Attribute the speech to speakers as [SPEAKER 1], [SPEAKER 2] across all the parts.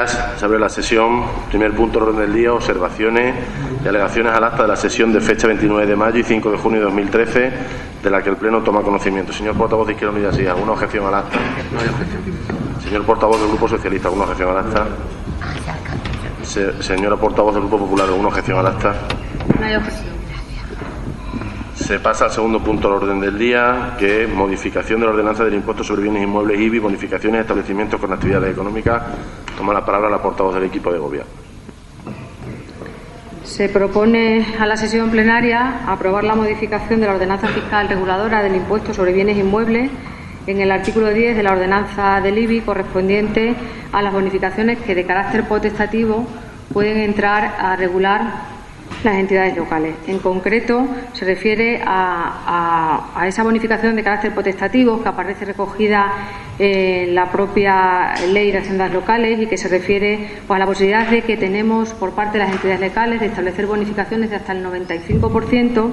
[SPEAKER 1] Se abre la sesión. Primer punto del orden del día, observaciones y alegaciones al acta de la sesión de fecha 29 de mayo y 5 de junio de 2013, de la que el Pleno toma conocimiento. Señor portavoz de Izquierda Unida, ¿sí? ¿Alguna objeción al acta?
[SPEAKER 2] No hay objeción.
[SPEAKER 1] Señor portavoz del Grupo Socialista, ¿alguna objeción al acta? Señora portavoz del Grupo Popular, ¿alguna objeción al acta?
[SPEAKER 3] No hay objeción.
[SPEAKER 1] Se pasa al segundo punto del orden del día, que es modificación de la ordenanza del impuesto sobre bienes inmuebles IBI, bonificaciones de establecimientos con actividades económicas. Toma la palabra la portavoz del equipo de gobierno.
[SPEAKER 3] Se propone a la sesión plenaria aprobar la modificación de la ordenanza fiscal reguladora del impuesto sobre bienes inmuebles en el artículo 10 de la ordenanza del IBI correspondiente a las bonificaciones que de carácter potestativo pueden entrar a regular las entidades locales. En concreto, se refiere a esa bonificación de carácter potestativo que aparece recogida en la propia Ley de Haciendas Locales y que se refiere a la posibilidad de que tenemos por parte de las entidades locales de establecer bonificaciones de hasta el 95%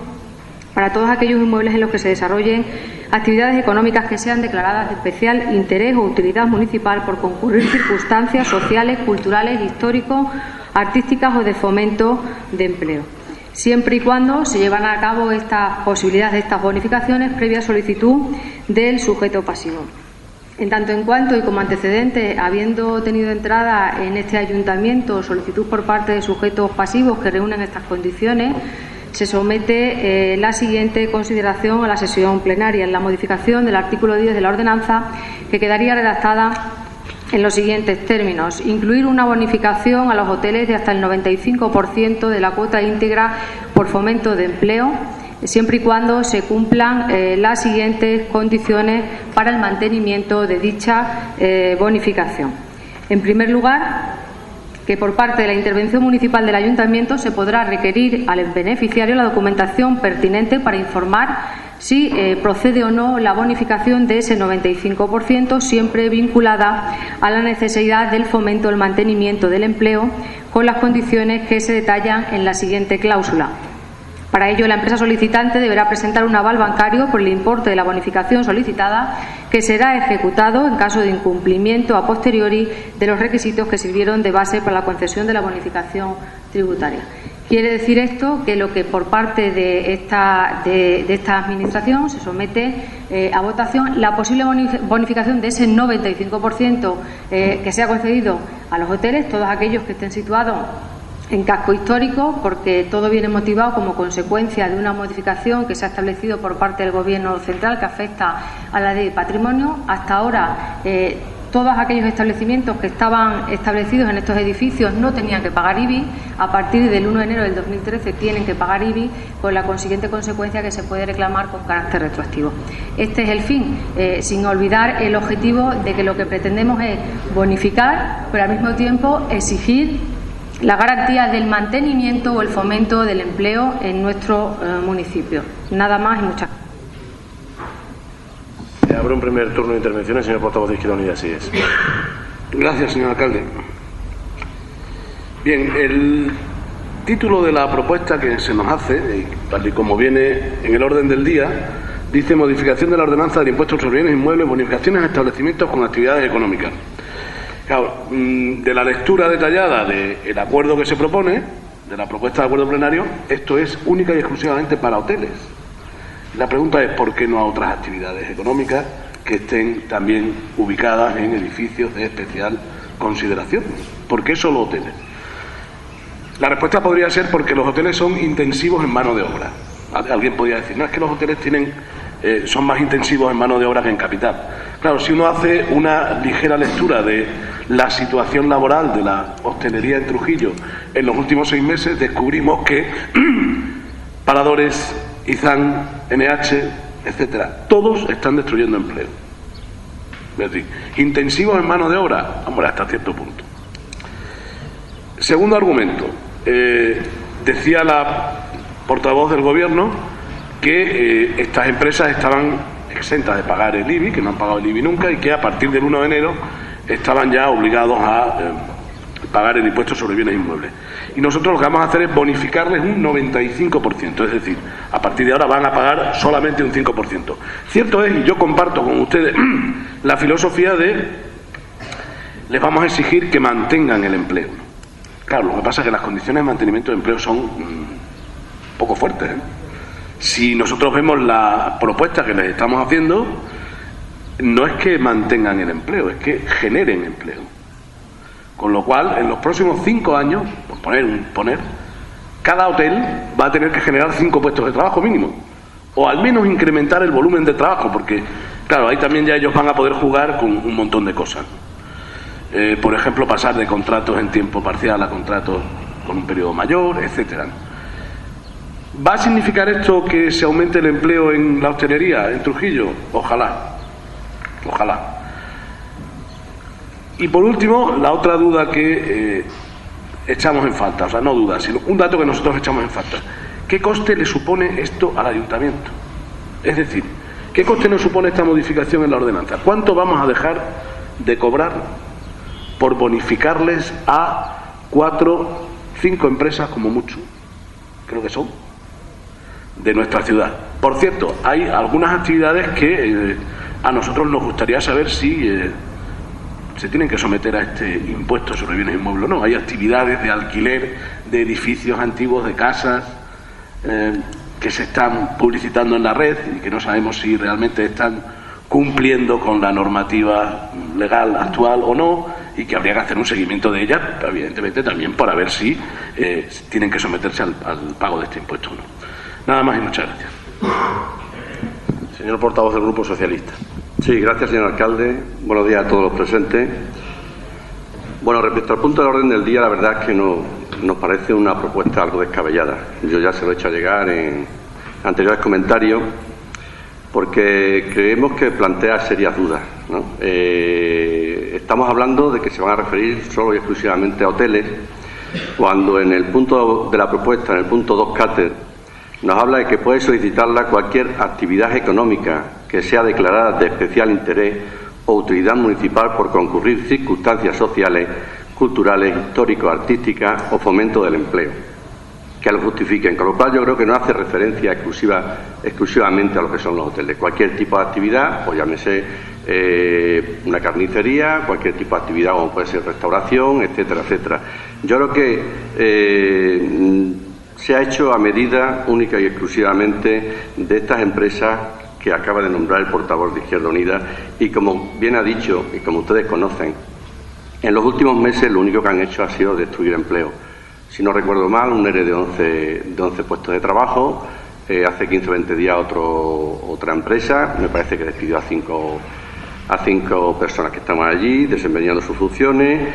[SPEAKER 3] para todos aquellos inmuebles en los que se desarrollen actividades económicas que sean declaradas de especial interés o utilidad municipal por concurrir circunstancias sociales, culturales, históricos, artísticas o de fomento de empleo, siempre y cuando se llevan a cabo estas posibilidades de estas bonificaciones previa solicitud del sujeto pasivo. En tanto en cuanto y como antecedente, habiendo tenido entrada en este ayuntamiento solicitud por parte de sujetos pasivos que reúnen estas condiciones, se somete la siguiente consideración a la sesión plenaria, en la modificación del artículo 10 de la ordenanza, que quedaría redactada en los siguientes términos: incluir una bonificación a los hoteles de hasta el 95% de la cuota íntegra por fomento de empleo, siempre y cuando se cumplan las siguientes condiciones para el mantenimiento de dicha bonificación. En primer lugar, que por parte de la intervención municipal del ayuntamiento se podrá requerir al beneficiario la documentación pertinente para informar si procede o no la bonificación de ese 95%, siempre vinculada a la necesidad del fomento del mantenimiento del empleo, con las condiciones que se detallan en la siguiente cláusula. Para ello, la empresa solicitante deberá presentar un aval bancario por el importe de la bonificación solicitada, que será ejecutado en caso de incumplimiento a posteriori de los requisitos que sirvieron de base para la concesión de la bonificación tributaria. Quiere decir esto que lo que por parte de esta Administración se somete a votación la posible bonificación de ese 95% que sea concedido a los hoteles, todos aquellos que estén situados en casco histórico, porque todo viene motivado como consecuencia de una modificación que se ha establecido por parte del Gobierno central que afecta a la Ley de Patrimonio. Hasta ahora, todos aquellos establecimientos que estaban establecidos en estos edificios no tenían que pagar IBI. A partir del 1 de enero del 2013 tienen que pagar IBI, con la consiguiente consecuencia que se puede reclamar con carácter retroactivo. Este es el fin, sin olvidar el objetivo de que lo que pretendemos es bonificar, pero al mismo tiempo exigir la garantía del mantenimiento o el fomento del empleo en nuestro municipio. Nada más y muchas gracias.
[SPEAKER 1] Abre un primer turno de intervenciones, señor portavoz de Izquierda Unida, así es.
[SPEAKER 2] Gracias, señor alcalde. Bien, el título de la propuesta que se nos hace, tal y como viene en el orden del día, dice: modificación de la ordenanza del impuesto sobre bienes inmuebles, bonificaciones a establecimientos con actividades económicas. Claro, de la lectura detallada del acuerdo que se propone, de la propuesta de acuerdo plenario, esto es única y exclusivamente para hoteles. La pregunta es: ¿por qué no a otras actividades económicas que estén también ubicadas en edificios de especial consideración? ¿Por qué solo hoteles? La respuesta podría ser porque los hoteles son intensivos en mano de obra. Alguien podría decir: no, es que los hoteles son más intensivos en mano de obra que en capital. Claro, si uno hace una ligera lectura de la situación laboral de la hostelería en Trujillo en los últimos 6 meses, descubrimos que Paradores, Izán, NH, etcétera, todos están destruyendo empleo. Es decir, intensivos en mano de obra, hombre, hasta cierto punto. Segundo argumento, decía la portavoz del Gobierno que estas empresas estaban exentas de pagar el IBI, que no han pagado el IBI nunca, y que a partir del 1 de enero estaban ya obligados a pagar el impuesto sobre bienes inmuebles. Y nosotros lo que vamos a hacer es bonificarles un 95%, es decir, a partir de ahora van a pagar solamente un 5%. Cierto es, y yo comparto con ustedes la filosofía de les vamos a exigir que mantengan el empleo. Claro, lo que pasa es que las condiciones de mantenimiento de empleo son poco fuertes, ¿eh? Si nosotros vemos la propuesta que les estamos haciendo, no es que mantengan el empleo, es que generen empleo. Con lo cual, en los próximos 5 años, por poner, cada hotel va a tener que generar 5 puestos de trabajo mínimo, o al menos incrementar el volumen de trabajo, porque, claro, ahí también ya ellos van a poder jugar con un montón de cosas. Por ejemplo, pasar de contratos en tiempo parcial a contratos con un periodo mayor, etcétera. ¿Va a significar esto que se aumente el empleo en la hostelería, en Trujillo? Ojalá. Ojalá. Y por último, la otra duda que echamos en falta, o sea, no duda, sino un dato que nosotros echamos en falta. ¿Qué coste le supone esto al ayuntamiento? Es decir, ¿qué coste nos supone esta modificación en la ordenanza? ¿Cuánto vamos a dejar de cobrar por bonificarles a 4, 5 empresas como mucho, creo que son, de nuestra ciudad? Por cierto, hay algunas actividades que a nosotros nos gustaría saber si se tienen que someter a este impuesto sobre bienes inmuebles o no. Hay actividades de alquiler de edificios antiguos, de casas, que se están publicitando en la red y que no sabemos si realmente están cumpliendo con la normativa legal actual o no, y que habría que hacer un seguimiento de ellas, evidentemente también para ver si tienen que someterse al pago de este impuesto o no. Nada más y muchas gracias.
[SPEAKER 1] Señor portavoz del Grupo Socialista.
[SPEAKER 4] Sí, gracias, señor alcalde. Buenos días a todos los presentes. Bueno, respecto al punto de orden del día, la verdad es que nos parece una propuesta algo descabellada. Yo ya se lo he hecho llegar en anteriores comentarios, porque creemos que plantea serias dudas, ¿no? Estamos hablando de que se van a referir solo y exclusivamente a hoteles, cuando en el punto de la propuesta, en el punto 2 Cáter, nos habla de que puede solicitarla cualquier actividad económica que sea declarada de especial interés o utilidad municipal por concurrir circunstancias sociales, culturales, histórico-artísticas o fomento del empleo, que lo justifiquen. Con lo cual yo creo que no hace referencia exclusivamente a lo que son los hoteles. Cualquier tipo de actividad, pues llámese una carnicería, cualquier tipo de actividad como puede ser restauración, etcétera, etcétera. Yo creo que se ha hecho a medida única y exclusivamente de estas empresas que acaba de nombrar el portavoz de Izquierda Unida, y como bien ha dicho y como ustedes conocen, en los últimos meses lo único que han hecho ha sido destruir empleo. Si no recuerdo mal, un ERE de 11 puestos de trabajo. Hace 15 o 20 días otra empresa, me parece que despidió a cinco personas que estaban allí desempeñando sus funciones.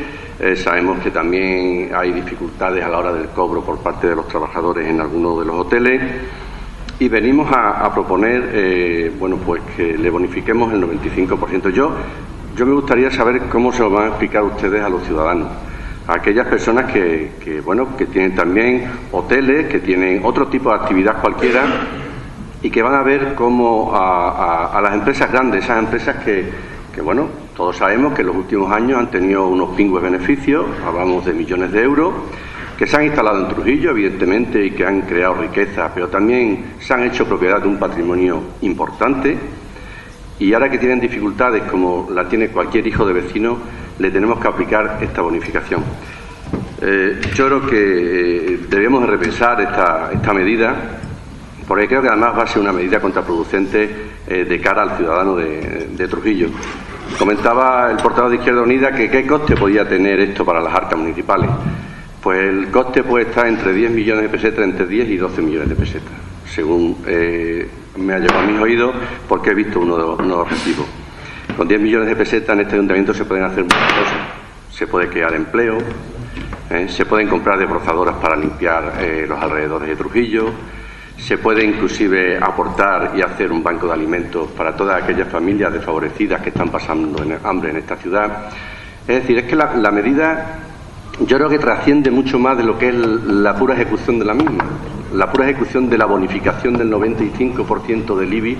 [SPEAKER 4] Sabemos que también hay dificultades a la hora del cobro por parte de los trabajadores en algunos de los hoteles, y venimos a proponer bueno, pues que le bonifiquemos el 95%. Yo me gustaría saber cómo se lo van a explicar ustedes a los ciudadanos, a aquellas personas que tienen también hoteles, que tienen otro tipo de actividad cualquiera, y que van a ver cómo a las empresas grandes, esas empresas que bueno, todos sabemos que en los últimos años han tenido unos pingües beneficios, hablamos de millones de euros, que se han instalado en Trujillo, evidentemente, y que han creado riqueza, pero también se han hecho propiedad de un patrimonio importante, y ahora que tienen dificultades como la tiene cualquier hijo de vecino, le tenemos que aplicar esta bonificación. Yo creo que debemos de repensar esta medida, porque creo que además va a ser una medida contraproducente de cara al ciudadano de Trujillo. Comentaba el portavoz de Izquierda Unida que qué coste podía tener esto para las arcas municipales. Pues el coste puede estar entre 10 millones de pesetas, entre 10 y 12 millones de pesetas, según me ha llegado a mis oídos, porque he visto uno de los recibos. Con 10 millones de pesetas en este ayuntamiento se pueden hacer muchas cosas. Se puede crear empleo, se pueden comprar desbrozadoras para limpiar los alrededores de Trujillo, se puede inclusive aportar y hacer un banco de alimentos para todas aquellas familias desfavorecidas que están pasando hambre en esta ciudad. Es decir, es que la medida yo creo que trasciende mucho más de lo que es la pura ejecución de la misma. La pura ejecución de la bonificación del 95% del IBI,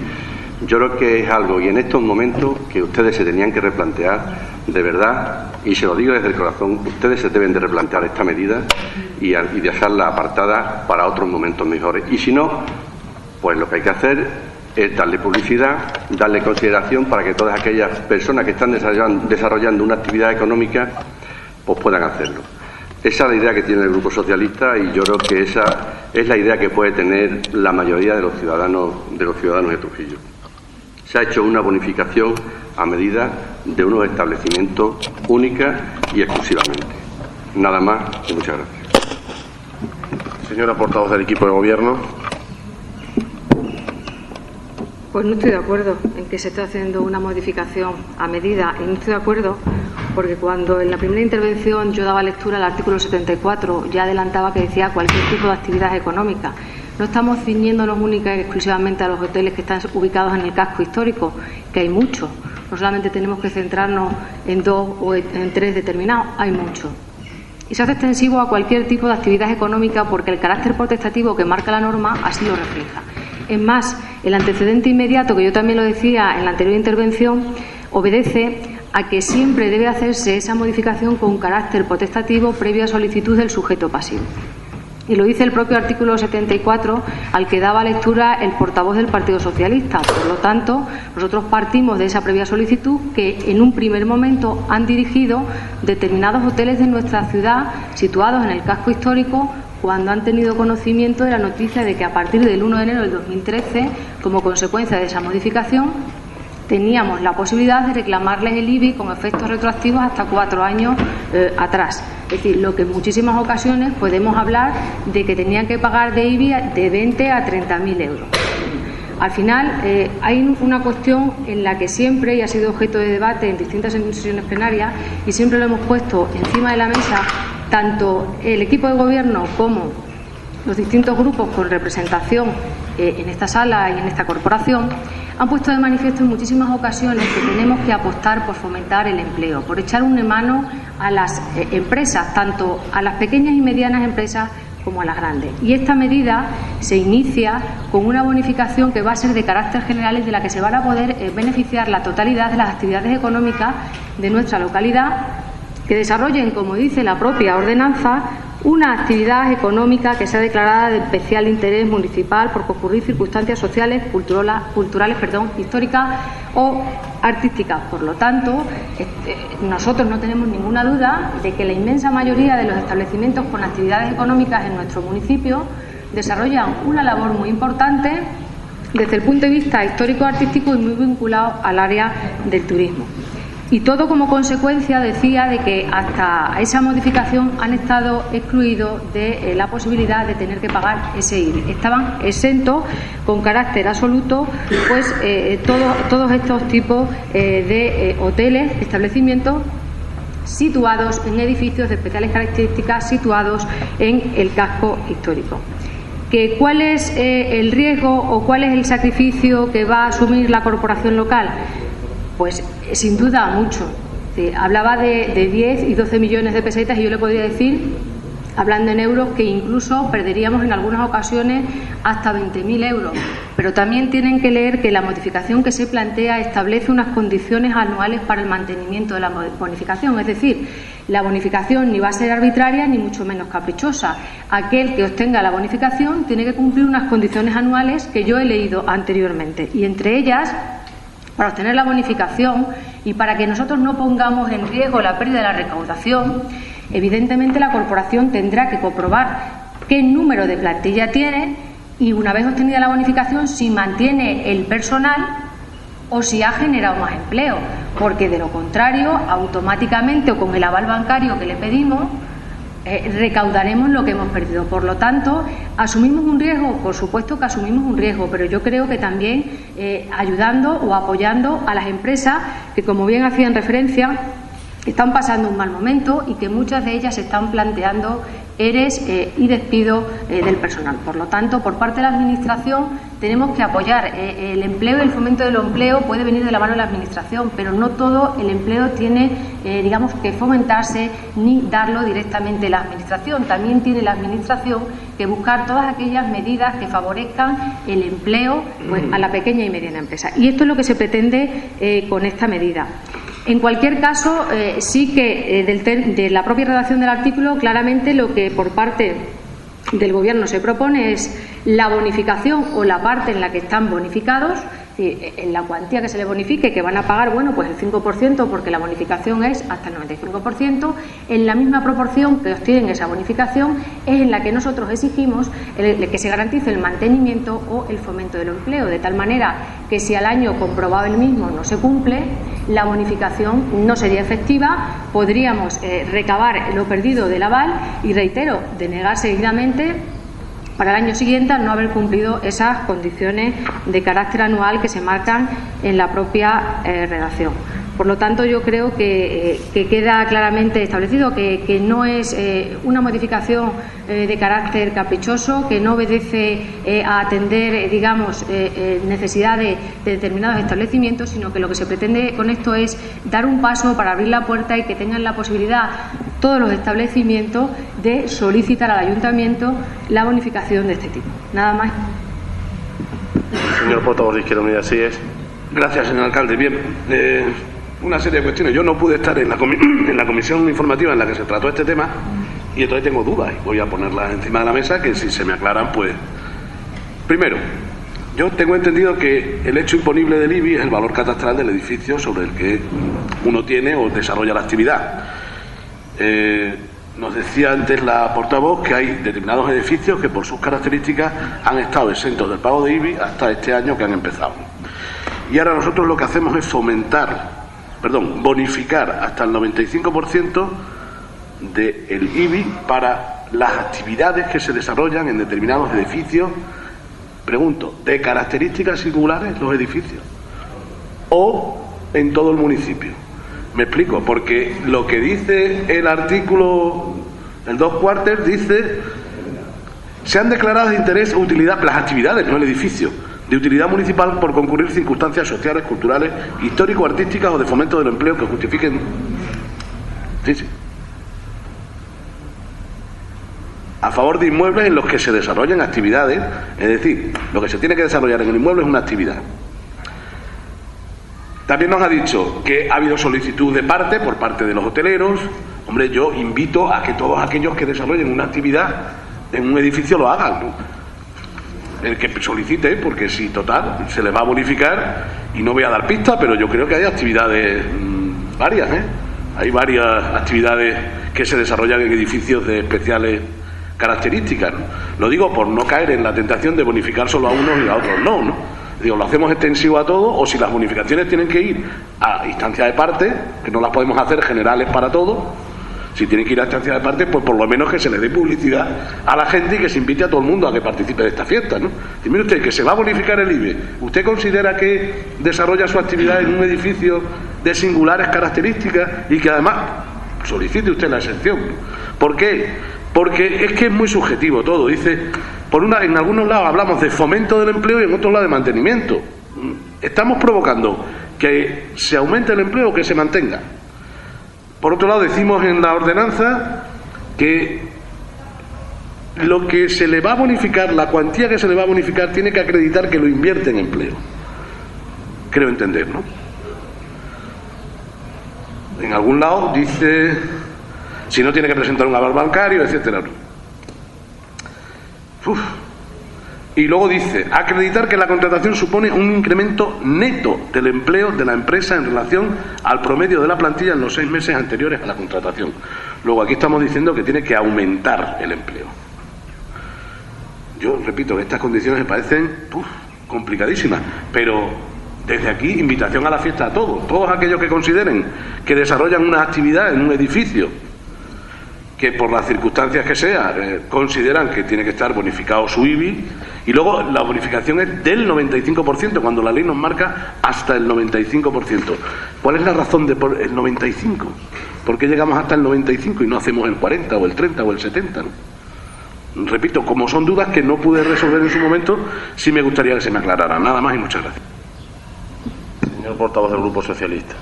[SPEAKER 4] yo creo que es algo, y en estos momentos, que ustedes se tenían que replantear, de verdad, y se lo digo desde el corazón, ustedes se deben de replantear esta medida y dejarla apartada para otros momentos mejores. Y si no, pues lo que hay que hacer es darle publicidad, darle consideración para que todas aquellas personas que están desarrollando una actividad económica pues puedan hacerlo. Esa es la idea que tiene el Grupo Socialista y yo creo que esa es la idea que puede tener la mayoría de los ciudadanos de Trujillo. Se ha hecho una bonificación a medida de unos establecimientos única y exclusivamente. Nada más y muchas gracias.
[SPEAKER 1] Señora portavoz del equipo de Gobierno.
[SPEAKER 3] Pues no estoy de acuerdo en que se esté haciendo una modificación a medida, y no estoy de acuerdo porque cuando en la primera intervención yo daba lectura al artículo 74 ya adelantaba que decía cualquier tipo de actividad económica. No estamos ciñéndonos única y exclusivamente a los hoteles que están ubicados en el casco histórico, que hay muchos. No solamente tenemos que centrarnos en 2 o en 3 determinados, hay muchos. Y se hace extensivo a cualquier tipo de actividad económica porque el carácter potestativo que marca la norma así lo refleja. Es más, el antecedente inmediato, que yo también lo decía en la anterior intervención, obedece a que siempre debe hacerse esa modificación con carácter potestativo previa solicitud del sujeto pasivo. Y lo dice el propio artículo 74 al que daba lectura el portavoz del Partido Socialista. Por lo tanto, nosotros partimos de esa previa solicitud que en un primer momento han dirigido determinados hoteles de nuestra ciudad situados en el casco histórico cuando han tenido conocimiento de la noticia de que a partir del 1 de enero del 2013, como consecuencia de esa modificación, teníamos la posibilidad de reclamarles el IBI con efectos retroactivos hasta 4 años atrás. Es decir, lo que en muchísimas ocasiones podemos hablar de que tenían que pagar de IBI de 20 a 30.000 euros. Al final, hay una cuestión en la que siempre, y ha sido objeto de debate en distintas sesiones plenarias, y siempre lo hemos puesto encima de la mesa, tanto el equipo de Gobierno como los distintos grupos con representación en esta sala y en esta corporación, han puesto de manifiesto en muchísimas ocasiones que tenemos que apostar por fomentar el empleo, por echar una mano a las empresas, tanto a las pequeñas y medianas empresas como a las grandes. Y esta medida se inicia con una bonificación que va a ser de carácter general y de la que se van a poder beneficiar la totalidad de las actividades económicas de nuestra localidad que desarrollen, como dice la propia ordenanza, una actividad económica que sea declarada de especial interés municipal por concurrir circunstancias sociales, culturales, históricas o artísticas. Por lo tanto, nosotros no tenemos ninguna duda de que la inmensa mayoría de los establecimientos con actividades económicas en nuestro municipio desarrollan una labor muy importante desde el punto de vista histórico-artístico y muy vinculado al área del turismo. Y todo como consecuencia, decía, de que hasta esa modificación han estado excluidos de la posibilidad de tener que pagar ese IBI. Estaban exentos con carácter absoluto pues todos estos tipos de hoteles, establecimientos situados en edificios de especiales características, situados en el casco histórico. ¿Cuál es el riesgo o cuál es el sacrificio que va a asumir la corporación local? Pues sin duda mucho. Hablaba de 10 y 12 millones de pesetas y yo le podría decir, hablando en euros, que incluso perderíamos en algunas ocasiones hasta 20.000 euros. Pero también tienen que leer que la modificación que se plantea establece unas condiciones anuales para el mantenimiento de la bonificación. Es decir, la bonificación ni va a ser arbitraria ni mucho menos caprichosa. Aquel que obtenga la bonificación tiene que cumplir unas condiciones anuales que yo he leído anteriormente. Y entre ellas, para obtener la bonificación y para que nosotros no pongamos en riesgo la pérdida de la recaudación, evidentemente la corporación tendrá que comprobar qué número de plantilla tiene y, una vez obtenida la bonificación, si mantiene el personal o si ha generado más empleo, porque de lo contrario, automáticamente o con el aval bancario que le pedimos, recaudaremos lo que hemos perdido. Por lo tanto, ¿asumimos un riesgo? Por supuesto que asumimos un riesgo, pero yo creo que también ayudando o apoyando a las empresas que, como bien hacían referencia, están pasando un mal momento y que muchas de ellas están planteando ERES y despido del personal. Por lo tanto, por parte de la Administración tenemos que apoyar el empleo y el fomento del empleo puede venir de la mano de la Administración, pero no todo el empleo tiene, que fomentarse ni darlo directamente la Administración. También tiene la Administración que buscar todas aquellas medidas que favorezcan el empleo a la pequeña y mediana empresa. Y esto es lo que se pretende con esta medida. En cualquier caso, sí que de la propia redacción del artículo, claramente lo que por parte del Gobierno se propone es la bonificación o la parte en la que están bonificados, en la cuantía que se les bonifique, que van a pagar, bueno, pues el 5%, porque la bonificación es hasta el 95%, en la misma proporción que obtienen esa bonificación es en la que nosotros exigimos que se garantice el mantenimiento o el fomento del empleo, de tal manera que si al año comprobado el mismo no se cumple, la bonificación no sería efectiva, podríamos recabar lo perdido del aval y, reitero, denegar seguidamente para el año siguiente al no haber cumplido esas condiciones de carácter anual que se marcan en la propia redacción. Por lo tanto, yo creo que queda claramente establecido que no es una modificación de carácter caprichoso, que no obedece a atender, digamos, necesidades de determinados establecimientos, sino que lo que se pretende con esto es dar un paso para abrir la puerta y que tengan la posibilidad todos los establecimientos de solicitar al Ayuntamiento la bonificación de este tipo. Nada más.
[SPEAKER 1] Señor portavoz de Izquierda Unida, así es.
[SPEAKER 2] Gracias, señor alcalde. Bien, una serie de cuestiones. Yo no pude estar en la comisión informativa en la que se trató este tema y entonces tengo dudas y voy a ponerlas encima de la mesa, que si se me aclaran, pues... Primero, yo tengo entendido que el hecho imponible del IBI es el valor catastral del edificio sobre el que uno tiene o desarrolla la actividad. Nos decía antes la portavoz que hay determinados edificios que por sus características han estado exentos del pago de IBI hasta este año que han empezado. Y ahora nosotros lo que hacemos es bonificar hasta el 95% del IBI para las actividades que se desarrollan en determinados edificios. Pregunto, ¿de características singulares los edificios o en todo el municipio? Me explico, porque lo que dice el artículo, el 2/4, dice: se han declarado de interés o utilidad las actividades, no el edificio, de utilidad municipal por concurrir circunstancias sociales, culturales, histórico-artísticas o de fomento del empleo que justifiquen. Sí. A favor de inmuebles en los que se desarrollen actividades, es decir, lo que se tiene que desarrollar en el inmueble es una actividad. También nos ha dicho que ha habido solicitud de parte por parte de los hoteleros. Hombre, yo invito a que todos aquellos que desarrollen una actividad en un edificio lo hagan, ¿no? El que solicite, porque si total se les va a bonificar, y no voy a dar pistas, pero yo creo que hay actividades varias, hay varias actividades que se desarrollan en edificios de especiales características, ¿no? Lo digo por no caer en la tentación de bonificar solo a unos y a otros no. Digo, lo hacemos extensivo a todos, o si las bonificaciones tienen que ir a instancia de parte, que no las podemos hacer generales para todos, si tienen que ir a instancia de parte, pues por lo menos que se le dé publicidad a la gente y que se invite a todo el mundo a que participe de esta fiesta, ¿no? Y mire usted, que se va a bonificar el IBI. ¿Usted considera que desarrolla su actividad en un edificio de singulares características y que además solicite usted la exención? ¿Por qué? Porque es que es muy subjetivo todo. Dice, en algunos lados hablamos de fomento del empleo y en otros lados de mantenimiento. Estamos provocando que se aumente el empleo o que se mantenga. Por otro lado, decimos en la ordenanza que lo que se le va a bonificar, la cuantía que se le va a bonificar, tiene que acreditar que lo invierte en empleo. Creo entender, ¿no? En algún lado dice, si no tiene que presentar un aval bancario, etcétera. Y luego dice, acreditar que la contratación supone un incremento neto del empleo de la empresa en relación al promedio de la plantilla en los 6 meses anteriores a la contratación. Luego aquí estamos diciendo que tiene que aumentar el empleo. Yo repito que estas condiciones me parecen complicadísimas, pero desde aquí invitación a la fiesta a todos aquellos que consideren que desarrollan una actividad en un edificio que por las circunstancias que sea consideran que tiene que estar bonificado su IBI, y luego la bonificación es del 95%, cuando la ley nos marca hasta el 95%. ¿Cuál es la razón de por el 95%? ¿Por qué llegamos hasta el 95% y no hacemos el 40% o el 30% o el 70%? ¿no? Repito, como son dudas que no pude resolver en su momento, sí me gustaría que se me aclararan. Nada más y muchas gracias.
[SPEAKER 1] Señor portavoz del Grupo Socialista.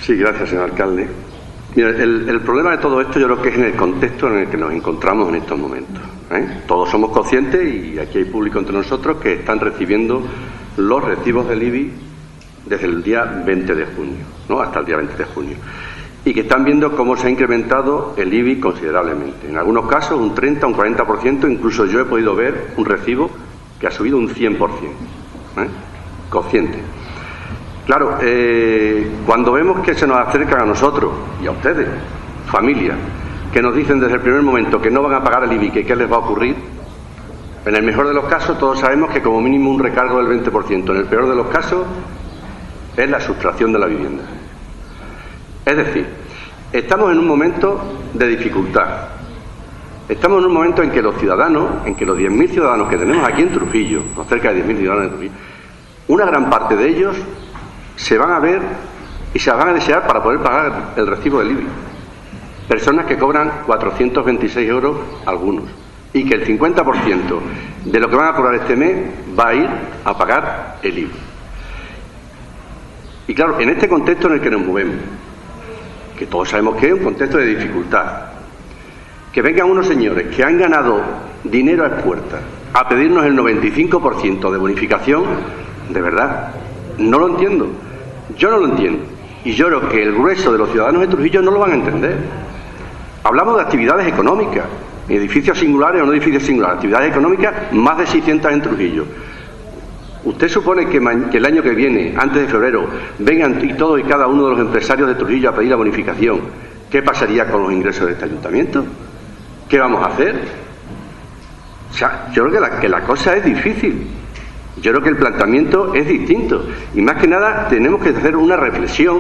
[SPEAKER 4] Sí, gracias, señor alcalde. Mira, el problema de todo esto yo creo que es en el contexto en el que nos encontramos en estos momentos. Todos somos conscientes, y aquí hay público entre nosotros, que están recibiendo los recibos del IBI desde el día 20 de junio, ¿no? Hasta el día 20 de junio. y que están viendo cómo se ha incrementado el IBI considerablemente. En algunos casos un 30, un 40%, incluso yo he podido ver un recibo que ha subido un 100%. Consciente. Claro, cuando vemos que se nos acercan a nosotros y a ustedes, familias, que nos dicen desde el primer momento que no van a pagar el IBI, que qué les va a ocurrir, en el mejor de los casos todos sabemos que como mínimo un recargo del 20%, en el peor de los casos es la sustracción de la vivienda. Es decir, estamos en un momento de dificultad. Estamos en un momento en que los ciudadanos, en que los 10.000 ciudadanos que tenemos aquí en Trujillo, o cerca de 10.000 ciudadanos en Trujillo, una gran parte de ellos se van a ver y se van a desear para poder pagar el recibo del IBI. Personas que cobran 426 euros algunos, y que el 50% de lo que van a cobrar este mes va a ir a pagar el IBI. Y claro, en este contexto en el que nos movemos, que todos sabemos que es un contexto de dificultad, que vengan unos señores que han ganado dinero a expuertas a pedirnos el 95% de bonificación, de verdad, no lo entiendo. Yo no lo entiendo. Y yo creo que el grueso de los ciudadanos de Trujillo no lo van a entender. Hablamos de actividades económicas, edificios singulares o no edificios singulares, actividades económicas, más de 600 en Trujillo. ¿Usted supone que el año que viene, antes de febrero, vengan y todos y cada uno de los empresarios de Trujillo a pedir la bonificación? ¿Qué pasaría con los ingresos de este ayuntamiento? ¿Qué vamos a hacer? O sea, yo creo que la cosa es difícil. Yo creo que el planteamiento es distinto. Y más que nada tenemos que hacer una reflexión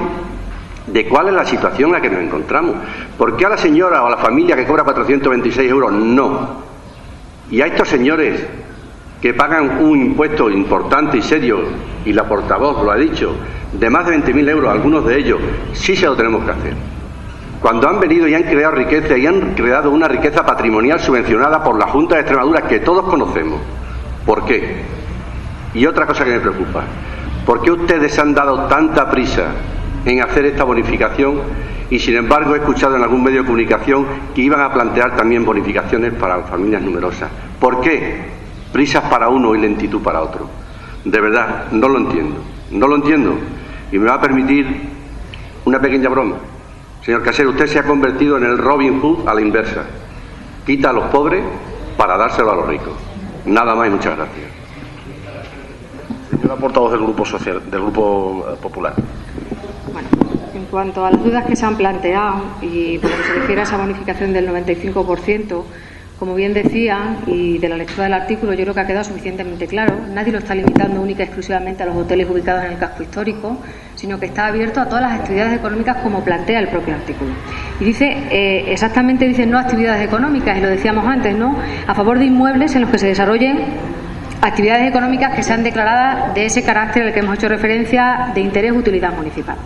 [SPEAKER 4] de cuál es la situación en la que nos encontramos. ¿Por qué a la señora o a la familia que cobra 426 euros no? Y a estos señores que pagan un impuesto importante y serio, y la portavoz lo ha dicho, de más de 20.000 euros, algunos de ellos, sí se lo tenemos que hacer. Cuando han venido y han creado riqueza y han creado una riqueza patrimonial subvencionada por la Junta de Extremadura que todos conocemos. ¿Por qué? Y otra cosa que me preocupa, ¿por qué ustedes han dado tanta prisa en hacer esta bonificación y sin embargo he escuchado en algún medio de comunicación que iban a plantear también bonificaciones para familias numerosas? ¿Por qué prisas para uno y lentitud para otro? De verdad, no lo entiendo, no lo entiendo. Y me va a permitir una pequeña broma. Señor Casero, usted se ha convertido en el Robin Hood a la inversa. Quita a los pobres para dárselo a los ricos. Nada más y muchas gracias.
[SPEAKER 1] Señora portavoz del Grupo Popular.
[SPEAKER 3] Bueno, en cuanto a las dudas que se han planteado y por lo que se refiere a esa bonificación del 95%, como bien decían, y de la lectura del artículo yo creo que ha quedado suficientemente claro, nadie lo está limitando única y exclusivamente a los hoteles ubicados en el casco histórico, sino que está abierto a todas las actividades económicas como plantea el propio artículo. Y dice, exactamente dice no actividades económicas, y lo decíamos antes, ¿no? A favor de inmuebles en los que se desarrollen actividades económicas que sean declaradas de ese carácter al que hemos hecho referencia de interés o utilidad municipal.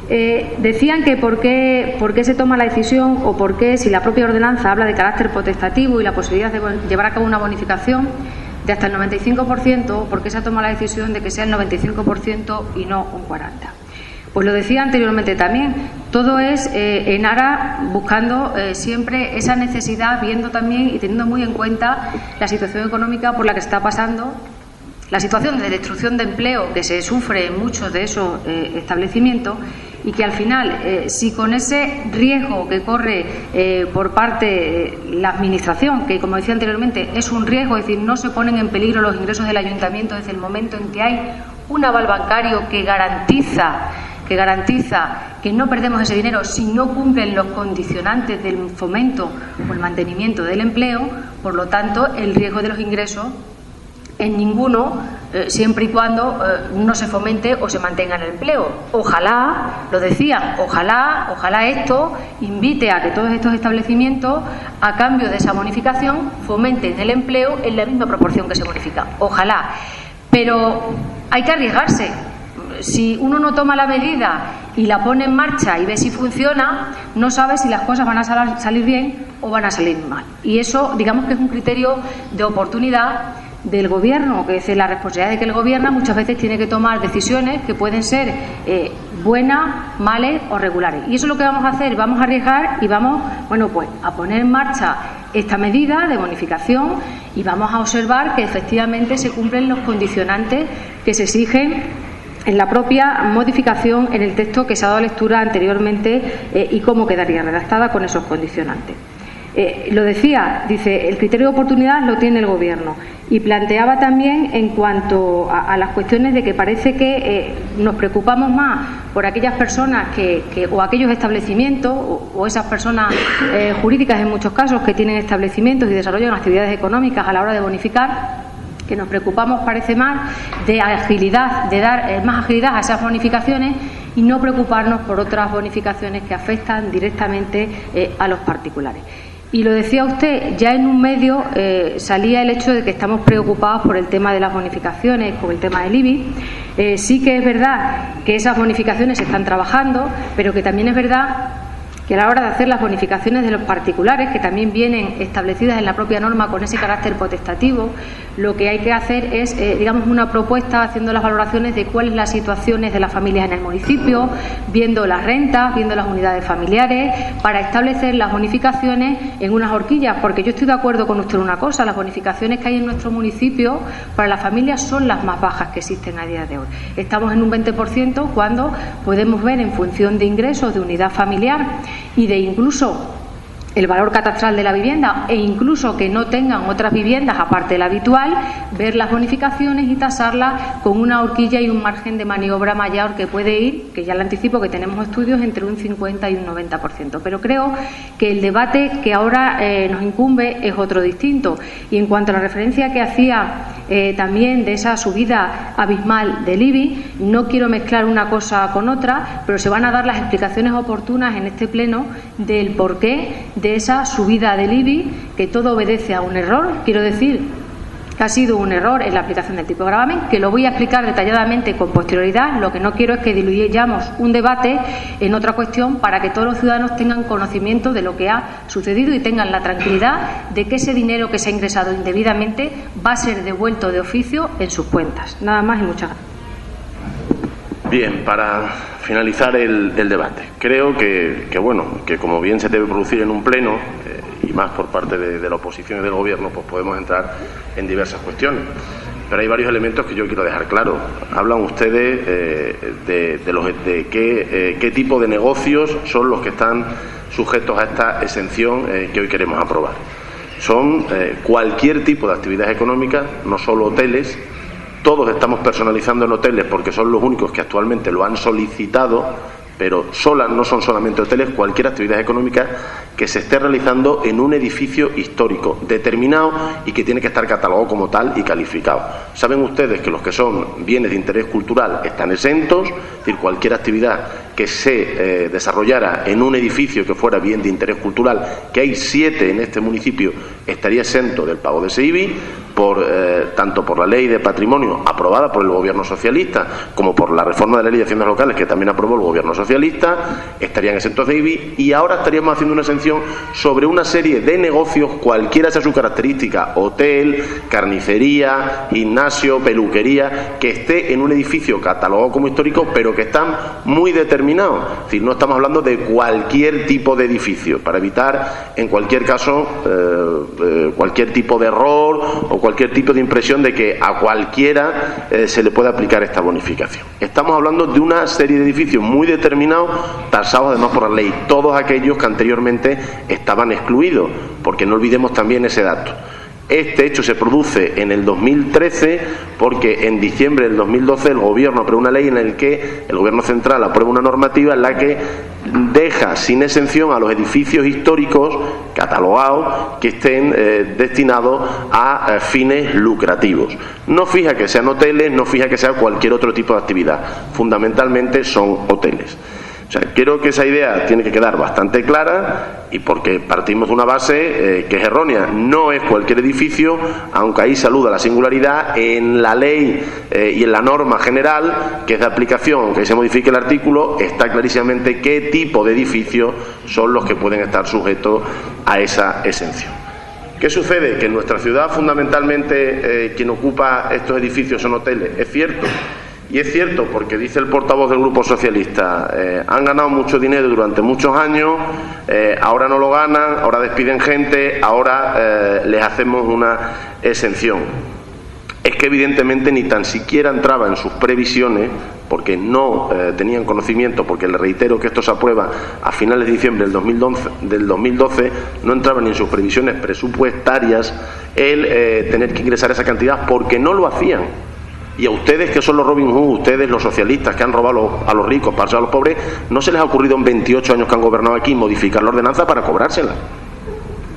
[SPEAKER 3] Decían que por qué se toma la decisión o por qué, si la propia ordenanza habla de carácter potestativo y la posibilidad de llevar a cabo una bonificación de hasta el 95%, ¿por qué se toma la decisión de que sea el 95% y no un 40%? Pues lo decía anteriormente también, todo es en aras buscando siempre esa necesidad, viendo también y teniendo muy en cuenta la situación económica por la que está pasando, la situación de destrucción de empleo que se sufre en muchos de esos establecimientos, y que al final, si con ese riesgo que corre por parte la Administración, que como decía anteriormente es un riesgo, es decir, no se ponen en peligro los ingresos del Ayuntamiento desde el momento en que hay un aval bancario que garantiza que no perdemos ese dinero si no cumplen los condicionantes del fomento o el mantenimiento del empleo, por lo tanto el riesgo de los ingresos en ninguno, siempre y cuando no se fomente o se mantenga el empleo. Ojalá, lo decían, ojalá esto invite a que todos estos establecimientos, a cambio de esa bonificación, fomenten el empleo en la misma proporción que se bonifica. Ojalá. Pero hay que arriesgarse. Si uno no toma la medida y la pone en marcha y ve si funciona, no sabe si las cosas van a salir bien o van a salir mal. Y eso, digamos que es un criterio de oportunidad del Gobierno, que es la responsabilidad de que el Gobierno muchas veces tiene que tomar decisiones que pueden ser buenas, malas o regulares. Y eso es lo que vamos a hacer, vamos a arriesgar y vamos, pues a poner en marcha esta medida de bonificación y vamos a observar que efectivamente se cumplen los condicionantes que se exigen en la propia modificación en el texto que se ha dado lectura anteriormente y cómo quedaría redactada con esos condicionantes. Lo decía, dice, el criterio de oportunidad lo tiene el Gobierno, y planteaba también en cuanto a las cuestiones de que parece que nos preocupamos más por aquellas personas o aquellos establecimientos o esas personas jurídicas en muchos casos que tienen establecimientos y desarrollan actividades económicas a la hora de bonificar, que nos preocupamos, parece más, de agilidad, de dar más agilidad a esas bonificaciones y no preocuparnos por otras bonificaciones que afectan directamente a los particulares. Y lo decía usted, ya en un medio salía el hecho de que estamos preocupados por el tema de las bonificaciones, con el tema del IBI. Sí que es verdad que esas bonificaciones se están trabajando, pero que también es verdad que a la hora de hacer las bonificaciones de los particulares, que también vienen establecidas en la propia norma con ese carácter potestativo, lo que hay que hacer es, digamos, una propuesta haciendo las valoraciones de cuáles las situaciones de las familias en el municipio, viendo las rentas, viendo las unidades familiares, para establecer las bonificaciones en unas horquillas, porque yo estoy de acuerdo con usted en una cosa, las bonificaciones que hay en nuestro municipio para las familias son las más bajas que existen a día de hoy. Estamos en un 20% cuando podemos ver en función de ingresos de unidad familiar y de incluso el valor catastral de la vivienda e incluso que no tengan otras viviendas aparte de la habitual, ver las bonificaciones y tasarlas con una horquilla y un margen de maniobra mayor que puede ir, que ya le anticipo que tenemos estudios, entre un 50 y un 90%. Pero creo que el debate que ahora nos incumbe es otro distinto. Y en cuanto a la referencia que hacía también de esa subida abismal del IBI, no quiero mezclar una cosa con otra, pero se van a dar las explicaciones oportunas en este pleno del porqué de esa subida del IBI, que todo obedece a un error. Quiero decir que ha sido un error en la aplicación del tipo de gravamen, que lo voy a explicar detalladamente con posterioridad. Lo que no quiero es que diluyamos un debate en otra cuestión para que todos los ciudadanos tengan conocimiento de lo que ha sucedido y tengan la tranquilidad de que ese dinero que se ha ingresado indebidamente va a ser devuelto de oficio en sus cuentas. Nada más y muchas gracias.
[SPEAKER 1] Bien, para finalizar el debate, creo que como bien se debe producir en un pleno, y más por parte de la oposición y del Gobierno, pues podemos entrar en diversas cuestiones. Pero hay varios elementos que yo quiero dejar claro. Hablan ustedes de qué tipo de negocios son los que están sujetos a esta exención que hoy queremos aprobar. Son cualquier tipo de actividades económicas, no solo hoteles. Todos estamos personalizando en hoteles porque son los únicos que actualmente lo han solicitado, pero no son solamente hoteles, cualquier actividad económica que se esté realizando en un edificio histórico determinado y que tiene que estar catalogado como tal y calificado. Saben ustedes que los que son bienes de interés cultural están exentos, es decir, cualquier actividad que se desarrollara en un edificio que fuera bien de interés cultural, que hay 7 en este municipio, estaría exento del pago de ese IBI, tanto por la Ley de Patrimonio aprobada por el Gobierno socialista como por la reforma de la Ley de Haciendas Locales que también aprobó el Gobierno socialista, estarían exentos de IBI, y ahora estaríamos haciendo una exención sobre una serie de negocios, cualquiera sea su característica, hotel, carnicería, gimnasio, peluquería, que esté en un edificio catalogado como histórico, pero que están muy determinados. Es decir, no estamos hablando de cualquier tipo de edificio, para evitar, en cualquier caso, cualquier tipo de error o cualquier tipo de impresión de que a cualquiera se le puede aplicar esta bonificación. Estamos hablando de una serie de edificios muy determinados, tasados además por la ley, todos aquellos que anteriormente estaban excluidos, porque no olvidemos también ese dato. Este hecho se produce en el 2013 porque en diciembre del 2012 el Gobierno aprueba una ley en la que el Gobierno central aprueba una normativa en la que deja sin exención a los edificios históricos catalogados que estén destinados a fines lucrativos. No fija que sean hoteles, no fija que sea cualquier otro tipo de actividad. Fundamentalmente son hoteles. O sea, creo que esa idea tiene que quedar bastante clara, y porque partimos de una base que es errónea. No es cualquier edificio, aunque ahí saluda la singularidad. En la ley y en la norma general, que es de aplicación, aunque ahí se modifique el artículo, está clarísimamente qué tipo de edificios son los que pueden estar sujetos a esa exención. ¿Qué sucede? Que en nuestra ciudad fundamentalmente quien ocupa estos edificios son hoteles. Es cierto. Y es cierto porque dice el portavoz del Grupo Socialista, han ganado mucho dinero durante muchos años, ahora no lo ganan, ahora despiden gente, ahora les hacemos una exención. Es que evidentemente ni tan siquiera entraba en sus previsiones porque no tenían conocimiento, porque le reitero que esto se aprueba a finales de diciembre del 2012, no entraba ni en sus previsiones presupuestarias el tener que ingresar esa cantidad, porque no lo hacían. Y a ustedes, que son los Robin Hood, ustedes los socialistas que han robado a los ricos para darse a los pobres, no se les ha ocurrido en 28 años que han gobernado aquí modificar la ordenanza para cobrársela.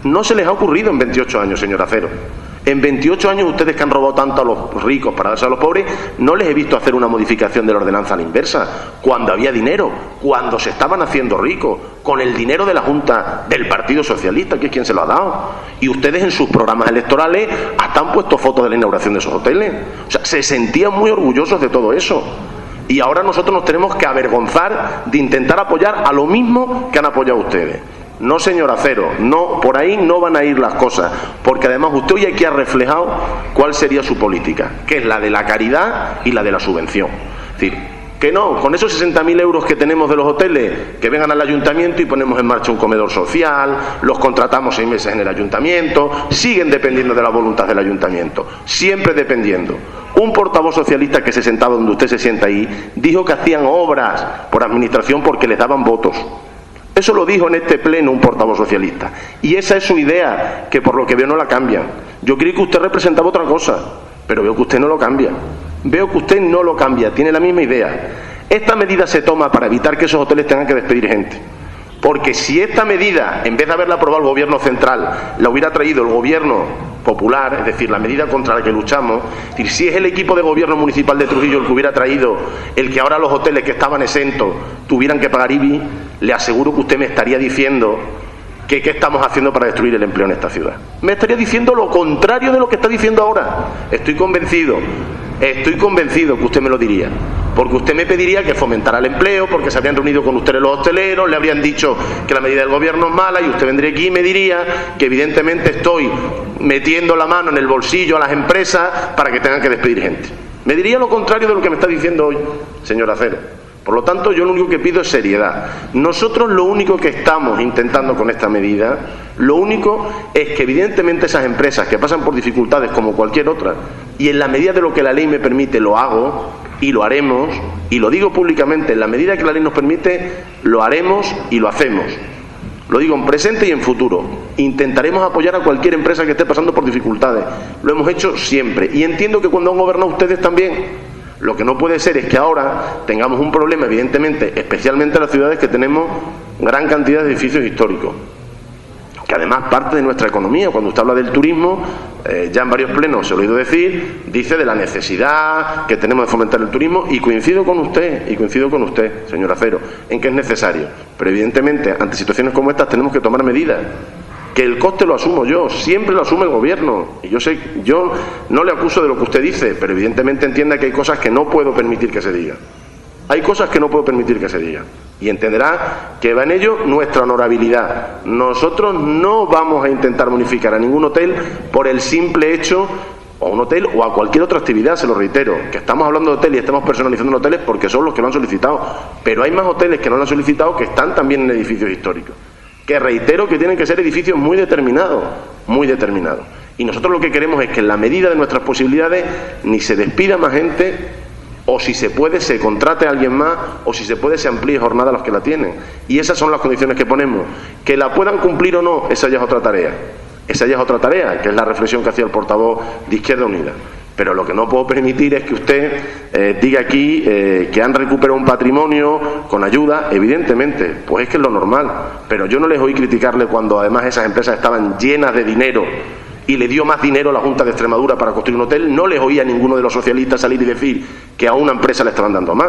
[SPEAKER 1] No se les ha ocurrido en 28 años, señor Acero. En 28 años ustedes que han robado tanto a los ricos para darse a los pobres, no les he visto hacer una modificación de la ordenanza a la inversa, cuando había dinero, cuando se estaban haciendo ricos, con el dinero de la Junta del Partido Socialista, que es quien se lo ha dado. Y ustedes en sus programas electorales hasta han puesto fotos de la inauguración de esos hoteles. O sea, se sentían muy orgullosos de todo eso. Y ahora nosotros nos tenemos que avergonzar de intentar apoyar a lo mismo que han apoyado ustedes. No, señor Acero, no, por ahí no van a ir las cosas, porque además usted hoy aquí ha reflejado cuál sería su política, que es la de la caridad y la de la subvención. Es decir, que no, con esos 60.000 euros que tenemos de los hoteles, que vengan al ayuntamiento y ponemos en marcha un comedor social, los contratamos 6 meses en el ayuntamiento, siguen dependiendo de la voluntad del ayuntamiento, siempre dependiendo. Un portavoz socialista que se sentaba donde usted se sienta ahí, dijo que hacían obras por administración porque les daban votos. Eso lo dijo en este pleno un portavoz socialista. Y esa es su idea, que por lo que veo no la cambian. Yo creí que usted representaba otra cosa, pero veo que usted no lo cambia. Veo que usted no lo cambia, tiene la misma idea. Esta medida se toma para evitar que esos hoteles tengan que despedir gente. Porque si esta medida, en vez de haberla aprobado el gobierno central, la hubiera traído el gobierno popular, es decir, la medida contra la que luchamos, es decir, si es el equipo de gobierno municipal de Trujillo el que hubiera traído el que ahora los hoteles que estaban exentos tuvieran que pagar IBI, le aseguro que usted me estaría diciendo que qué estamos haciendo para destruir el empleo en esta ciudad. Me estaría diciendo lo contrario de lo que está diciendo ahora. Estoy convencido que usted me lo diría, porque usted me pediría que fomentara el empleo, porque se habían reunido con ustedes los hosteleros, le habrían dicho que la medida del gobierno es mala, y usted vendría aquí y me diría que evidentemente estoy metiendo la mano en el bolsillo a las empresas para que tengan que despedir gente. Me diría lo contrario de lo que me está diciendo hoy, señor Acero. Por lo tanto, yo lo único que pido es seriedad. Nosotros lo único que estamos intentando con esta medida, lo único es que evidentemente esas empresas que pasan por dificultades como cualquier otra, y en la medida de lo que la ley me permite lo hago, y lo haremos, y lo digo públicamente, en la medida que la ley nos permite, lo haremos y lo hacemos. Lo digo en presente y en futuro. Intentaremos apoyar a cualquier empresa que esté pasando por dificultades. Lo hemos hecho siempre. Y entiendo que cuando han gobernado ustedes también. Lo que no puede ser es que ahora tengamos un problema, evidentemente, especialmente en las ciudades que tenemos gran cantidad de edificios históricos, que además parte de nuestra economía. Cuando usted habla del turismo, ya en varios plenos se lo he oído decir, dice de la necesidad que tenemos de fomentar el turismo, y coincido con usted, señor Acero, en que es necesario. Pero evidentemente, ante situaciones como estas tenemos que tomar medidas. Que el coste lo asumo yo, siempre lo asume el gobierno. Y yo no le acuso de lo que usted dice, pero evidentemente entienda que hay cosas que no puedo permitir que se digan. Hay cosas que no puedo permitir que se digan. Y entenderá que va en ello nuestra honorabilidad. Nosotros no vamos a intentar bonificar a ningún hotel por el simple hecho, o a un hotel o a cualquier otra actividad, se lo reitero, que estamos hablando de hoteles y estamos personalizando hoteles porque son los que lo han solicitado. Pero hay más hoteles que no lo han solicitado que están también en edificios históricos. Que reitero que tienen que ser edificios muy determinados. Y nosotros lo que queremos es que en la medida de nuestras posibilidades ni se despida más gente, o si se puede se contrate a alguien más, o si se puede se amplíe jornada a los que la tienen. Y esas son las condiciones que ponemos. Que la puedan cumplir o no, esa ya es otra tarea. Que es la reflexión que hacía el portavoz de Izquierda Unida. Pero lo que no puedo permitir es que usted diga aquí que han recuperado un patrimonio con ayuda. Evidentemente, pues es que es lo normal. Pero yo no les oí criticarle cuando además esas empresas estaban llenas de dinero y le dio más dinero a la Junta de Extremadura para construir un hotel. No les oí a ninguno de los socialistas salir y decir que a una empresa le estaban dando más.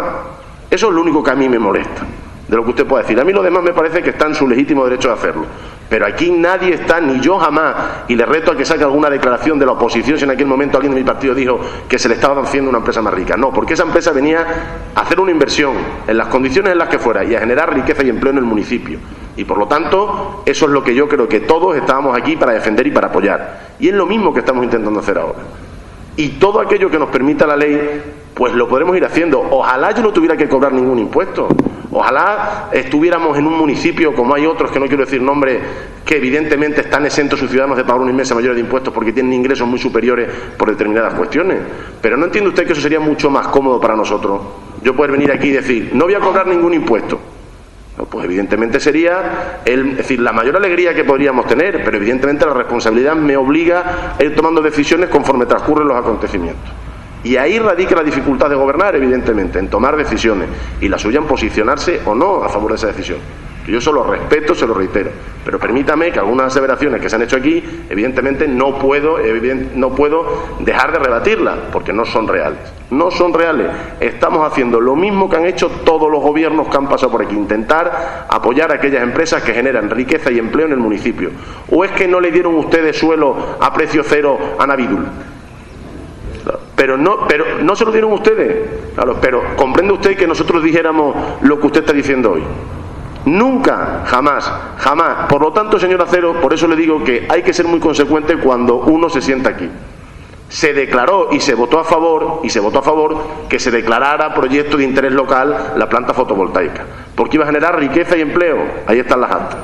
[SPEAKER 1] Eso es lo único que a mí me molesta de lo que usted puede decir. A mí lo demás me parece que está en su legítimo derecho de hacerlo. Pero aquí nadie está, ni yo jamás, y le reto a que saque alguna declaración de la oposición si en aquel momento alguien de mi partido dijo que se le estaba haciendo una empresa más rica. No, porque esa empresa venía a hacer una inversión en las condiciones en las que fuera y a generar riqueza y empleo en el municipio. Y por lo tanto, eso es lo que yo creo que todos estábamos aquí para defender y para apoyar. Y es lo mismo que estamos intentando hacer ahora. Y todo aquello que nos permita la ley, pues lo podremos ir haciendo. Ojalá yo no tuviera que cobrar ningún impuesto. Ojalá estuviéramos en un municipio, como hay otros, que no quiero decir nombres, que evidentemente están exentos sus ciudadanos de pagar una inmensa mayoría de impuestos porque tienen ingresos muy superiores por determinadas cuestiones. Pero ¿no entiende usted que eso sería mucho más cómodo para nosotros? Yo poder venir aquí y decir, no voy a cobrar ningún impuesto. No, pues evidentemente sería es decir, la mayor alegría que podríamos tener, pero evidentemente la responsabilidad me obliga a ir tomando decisiones conforme transcurren los acontecimientos. Y ahí radica la dificultad de gobernar, evidentemente, en tomar decisiones, y la suya en posicionarse o no a favor de esa decisión. Yo eso lo respeto, se lo reitero, pero permítame que algunas aseveraciones que se han hecho aquí, evidentemente no puedo dejar de rebatirlas, porque no son reales. No son reales. Estamos haciendo lo mismo que han hecho todos los gobiernos que han pasado por aquí, intentar apoyar a aquellas empresas que generan riqueza y empleo en el municipio. ¿O es que no le dieron ustedes suelo a precio cero a Navidul? Pero no se lo dieron ustedes. Claro, pero comprende usted que nosotros dijéramos lo que usted está diciendo hoy. Nunca, jamás, jamás. Por lo tanto, señor Acero, por eso le digo que hay que ser muy consecuente cuando uno se sienta aquí. Se declaró y se votó a favor, que se declarara proyecto de interés local la planta fotovoltaica, porque iba a generar riqueza y empleo. Ahí están las actas.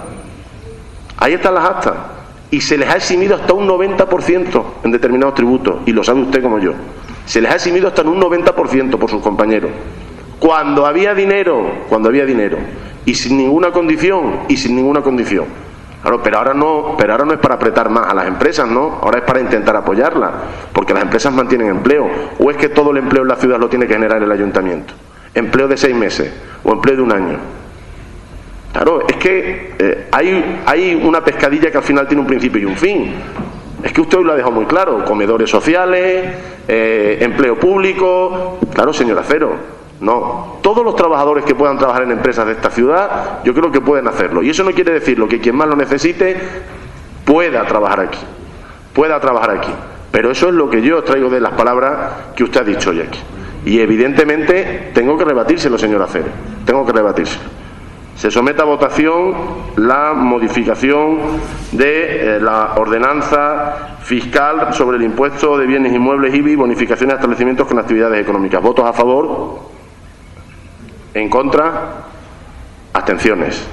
[SPEAKER 1] Ahí están las actas. Y se les ha eximido hasta un 90% en determinados tributos, y lo sabe usted como yo. Se les ha eximido hasta en un 90% por sus compañeros. Cuando había dinero, y sin ninguna condición, Claro, pero ahora no es para apretar más a las empresas, ¿no? Ahora es para intentar apoyarlas, porque las empresas mantienen empleo. ¿O es que todo el empleo en la ciudad lo tiene que generar el ayuntamiento? Empleo de 6 meses o empleo de 1 año. Claro, es que hay una pescadilla que al final tiene un principio y un fin. Es que usted hoy lo ha dejado muy claro: comedores sociales, empleo público. Claro, señor Acero, no. Todos los trabajadores que puedan trabajar en empresas de esta ciudad, yo creo que pueden hacerlo. Y eso no quiere decir que quien más lo necesite pueda trabajar aquí. Pero eso es lo que yo traigo de las palabras que usted ha dicho hoy aquí. Y evidentemente tengo que rebatírselo, señor Acero. Se somete a votación la modificación de la ordenanza fiscal sobre el impuesto de bienes inmuebles IBI y bonificaciones a establecimientos con actividades económicas. ¿Votos a favor? ¿En contra? Abstenciones.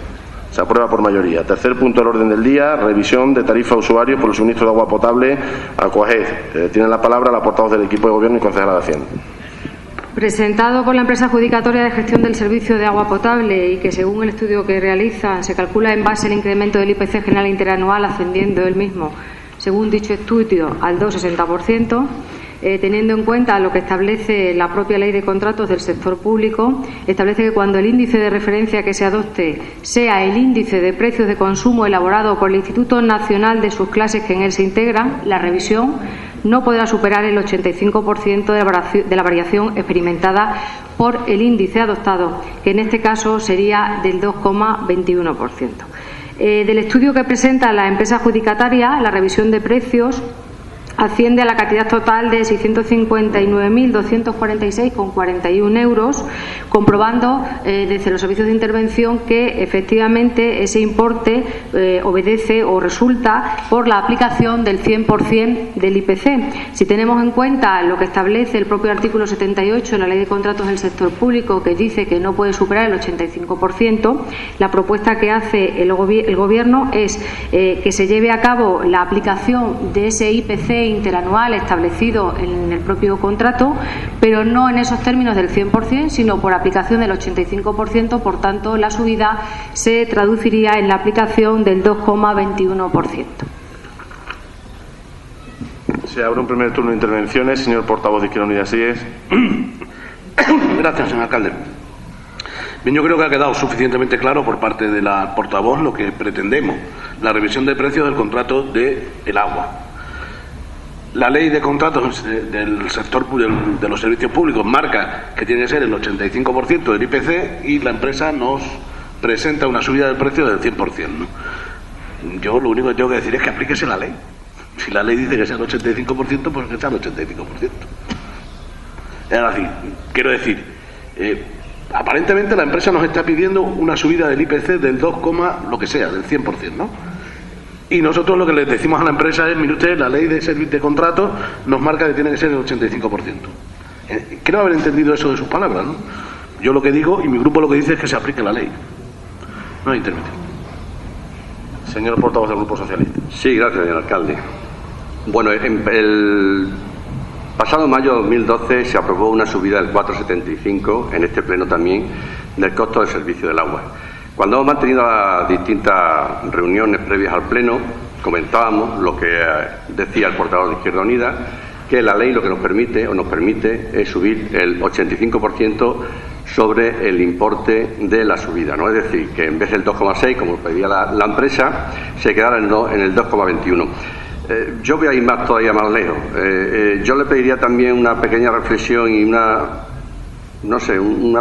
[SPEAKER 1] Se aprueba por mayoría. Tercer punto del orden del día: revisión de tarifa a usuarios por el suministro de agua potable a Coaged. Tiene la palabra la portavoz del equipo de gobierno y concejala de Hacienda.
[SPEAKER 3] Presentado por la empresa adjudicataria de gestión del servicio de agua potable, y que según el estudio que realiza se calcula en base al incremento del IPC general interanual, ascendiendo el mismo, según dicho estudio, al 2,60%, teniendo en cuenta lo que establece la propia Ley de Contratos del Sector Público. Establece que cuando el índice de referencia que se adopte sea el índice de precios de consumo elaborado por el Instituto Nacional de sus clases que en él se integran, la revisión no podrá superar el 85% de la variación experimentada por el índice adoptado, que en este caso sería del 2,21%. Del estudio que presenta la empresa adjudicataria, la revisión de precios asciende a la cantidad total de 659.246,41 euros, comprobando desde los servicios de intervención que efectivamente ese importe obedece o resulta por la aplicación del 100% del IPC. Si tenemos en cuenta lo que establece el propio artículo 78 de la Ley de Contratos del Sector Público, que dice que no puede superar el 85%, la propuesta que hace el Gobierno es que se lleve a cabo la aplicación de ese IPC interanual establecido en el propio contrato, pero no en esos términos del 100%, sino por aplicación del 85%. Por tanto, la subida se traduciría en la aplicación del 2,21%.
[SPEAKER 1] Se abre un primer turno de intervenciones. Señor portavoz de Izquierda Unida, así es.
[SPEAKER 2] Gracias, señor alcalde. Bien, yo creo que ha quedado suficientemente claro por parte de la portavoz lo que pretendemos: la revisión de precios del contrato del agua. La Ley de Contratos del sector de los servicios públicos marca que tiene que ser el 85% del IPC, y la empresa nos presenta una subida del precio del 100%, ¿no? Yo lo único que tengo que decir es que aplíquese la ley. Si la ley dice que sea el 85%, pues que sea el 85%. Es así, quiero decir, aparentemente la empresa nos está pidiendo una subida del IPC del 2, lo que sea, del 100%, ¿no? Y nosotros lo que les decimos a la empresa es: mire usted, la ley de contratos nos marca que tiene que ser el 85%. Creo haber entendido eso de sus palabras, ¿no? Yo lo que digo y mi grupo lo que dice es que se aplique la ley. No hay intervención.
[SPEAKER 1] Señor portavoz del Grupo Socialista.
[SPEAKER 4] Sí, gracias, señor alcalde. Bueno, el pasado mayo de 2012 se aprobó una subida del 4,75, en este pleno también, del costo del servicio del agua. Cuando hemos mantenido las distintas reuniones previas al pleno, comentábamos lo que decía el portavoz de Izquierda Unida, que la ley lo que nos permite es subir el 85% sobre el importe de la subida, ¿no? Es decir, que en vez del 2,6, como pedía la empresa, se quedara en el 2,21. Yo voy a ir todavía más lejos. Yo le pediría también una pequeña reflexión y una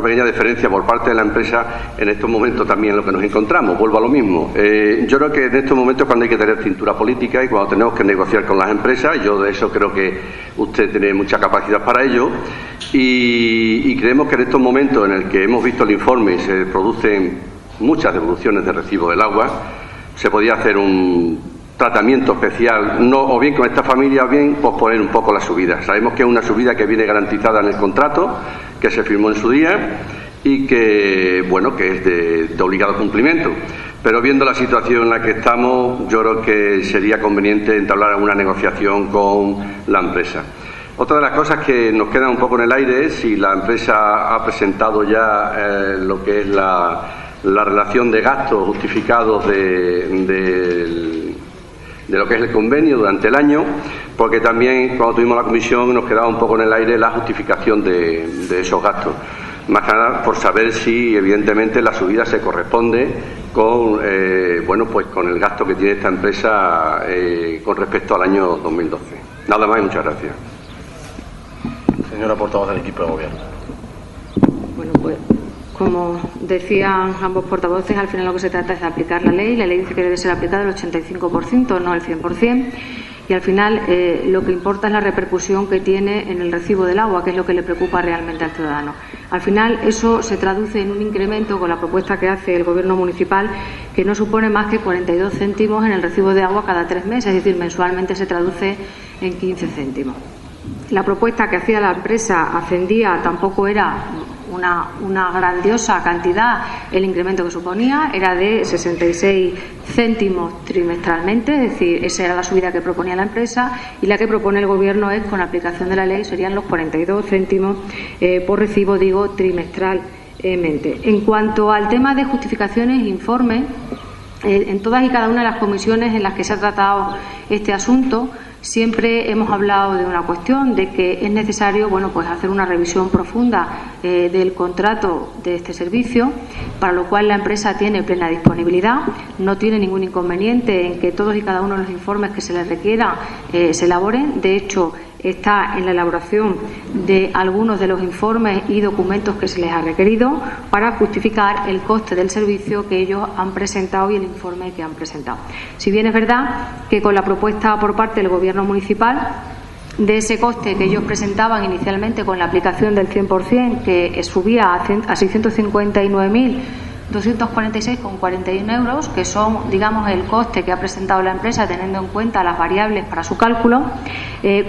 [SPEAKER 4] pequeña deferencia por parte de la empresa en estos momentos también en lo que nos encontramos. Vuelvo a lo mismo. Yo creo que en estos momentos cuando hay que tener cintura política y cuando tenemos que negociar con las empresas, yo de eso creo que usted tiene mucha capacidad para ello, y creemos que en estos momentos en el que hemos visto el informe y se producen muchas devoluciones de recibo del agua, se podía hacer un tratamiento especial, o bien con esta familia, o bien posponer un poco la subida. Sabemos que es una subida que viene garantizada en el contrato, que se firmó en su día y que, bueno, que es de obligado cumplimiento. Pero viendo la situación en la que estamos, yo creo que sería conveniente entablar alguna negociación con la empresa. Otra de las cosas que nos quedan un poco en el aire es si la empresa ha presentado ya lo que es la relación de gastos justificados de lo que es el convenio durante el año, porque también cuando tuvimos la comisión nos quedaba un poco en el aire la justificación de esos gastos. Más que nada por saber si evidentemente la subida se corresponde con con el gasto que tiene esta empresa con respecto al año 2012. Nada más y muchas gracias.
[SPEAKER 1] Señora portavoz del equipo de gobierno.
[SPEAKER 3] Bueno, pues como decían ambos portavoces, al final lo que se trata es de aplicar la ley. La ley dice que debe ser aplicada el 85%, no el 100%. Y al final lo que importa es la repercusión que tiene en el recibo del agua, que es lo que le preocupa realmente al ciudadano. Al final eso se traduce en un incremento con la propuesta que hace el Gobierno municipal, que no supone más que 42 céntimos en el recibo de agua cada 3 meses, es decir, mensualmente se traduce en 15 céntimos. La propuesta que hacía la empresa ascendía, tampoco era una grandiosa cantidad el incremento que suponía, era de 66 céntimos trimestralmente, es decir, esa era la subida que proponía la empresa, y la que propone el Gobierno es, con aplicación de la ley, serían los 42 céntimos por recibo, digo, trimestralmente. En cuanto al tema de justificaciones e informes, en todas y cada una de las comisiones en las que se ha tratado este asunto, siempre hemos hablado de una cuestión, de que es necesario hacer una revisión profunda del contrato de este servicio, para lo cual la empresa tiene plena disponibilidad, no tiene ningún inconveniente en que todos y cada uno de los informes que se les requiera se elaboren. De hecho, está en la elaboración de algunos de los informes y documentos que se les ha requerido para justificar el coste del servicio que ellos han presentado y el informe que han presentado. Si bien es verdad que con la propuesta por parte del Gobierno municipal de ese coste que ellos presentaban inicialmente con la aplicación del 100%, que subía a 659.246,41 euros, que son, digamos, el coste que ha presentado la empresa teniendo en cuenta las variables para su cálculo,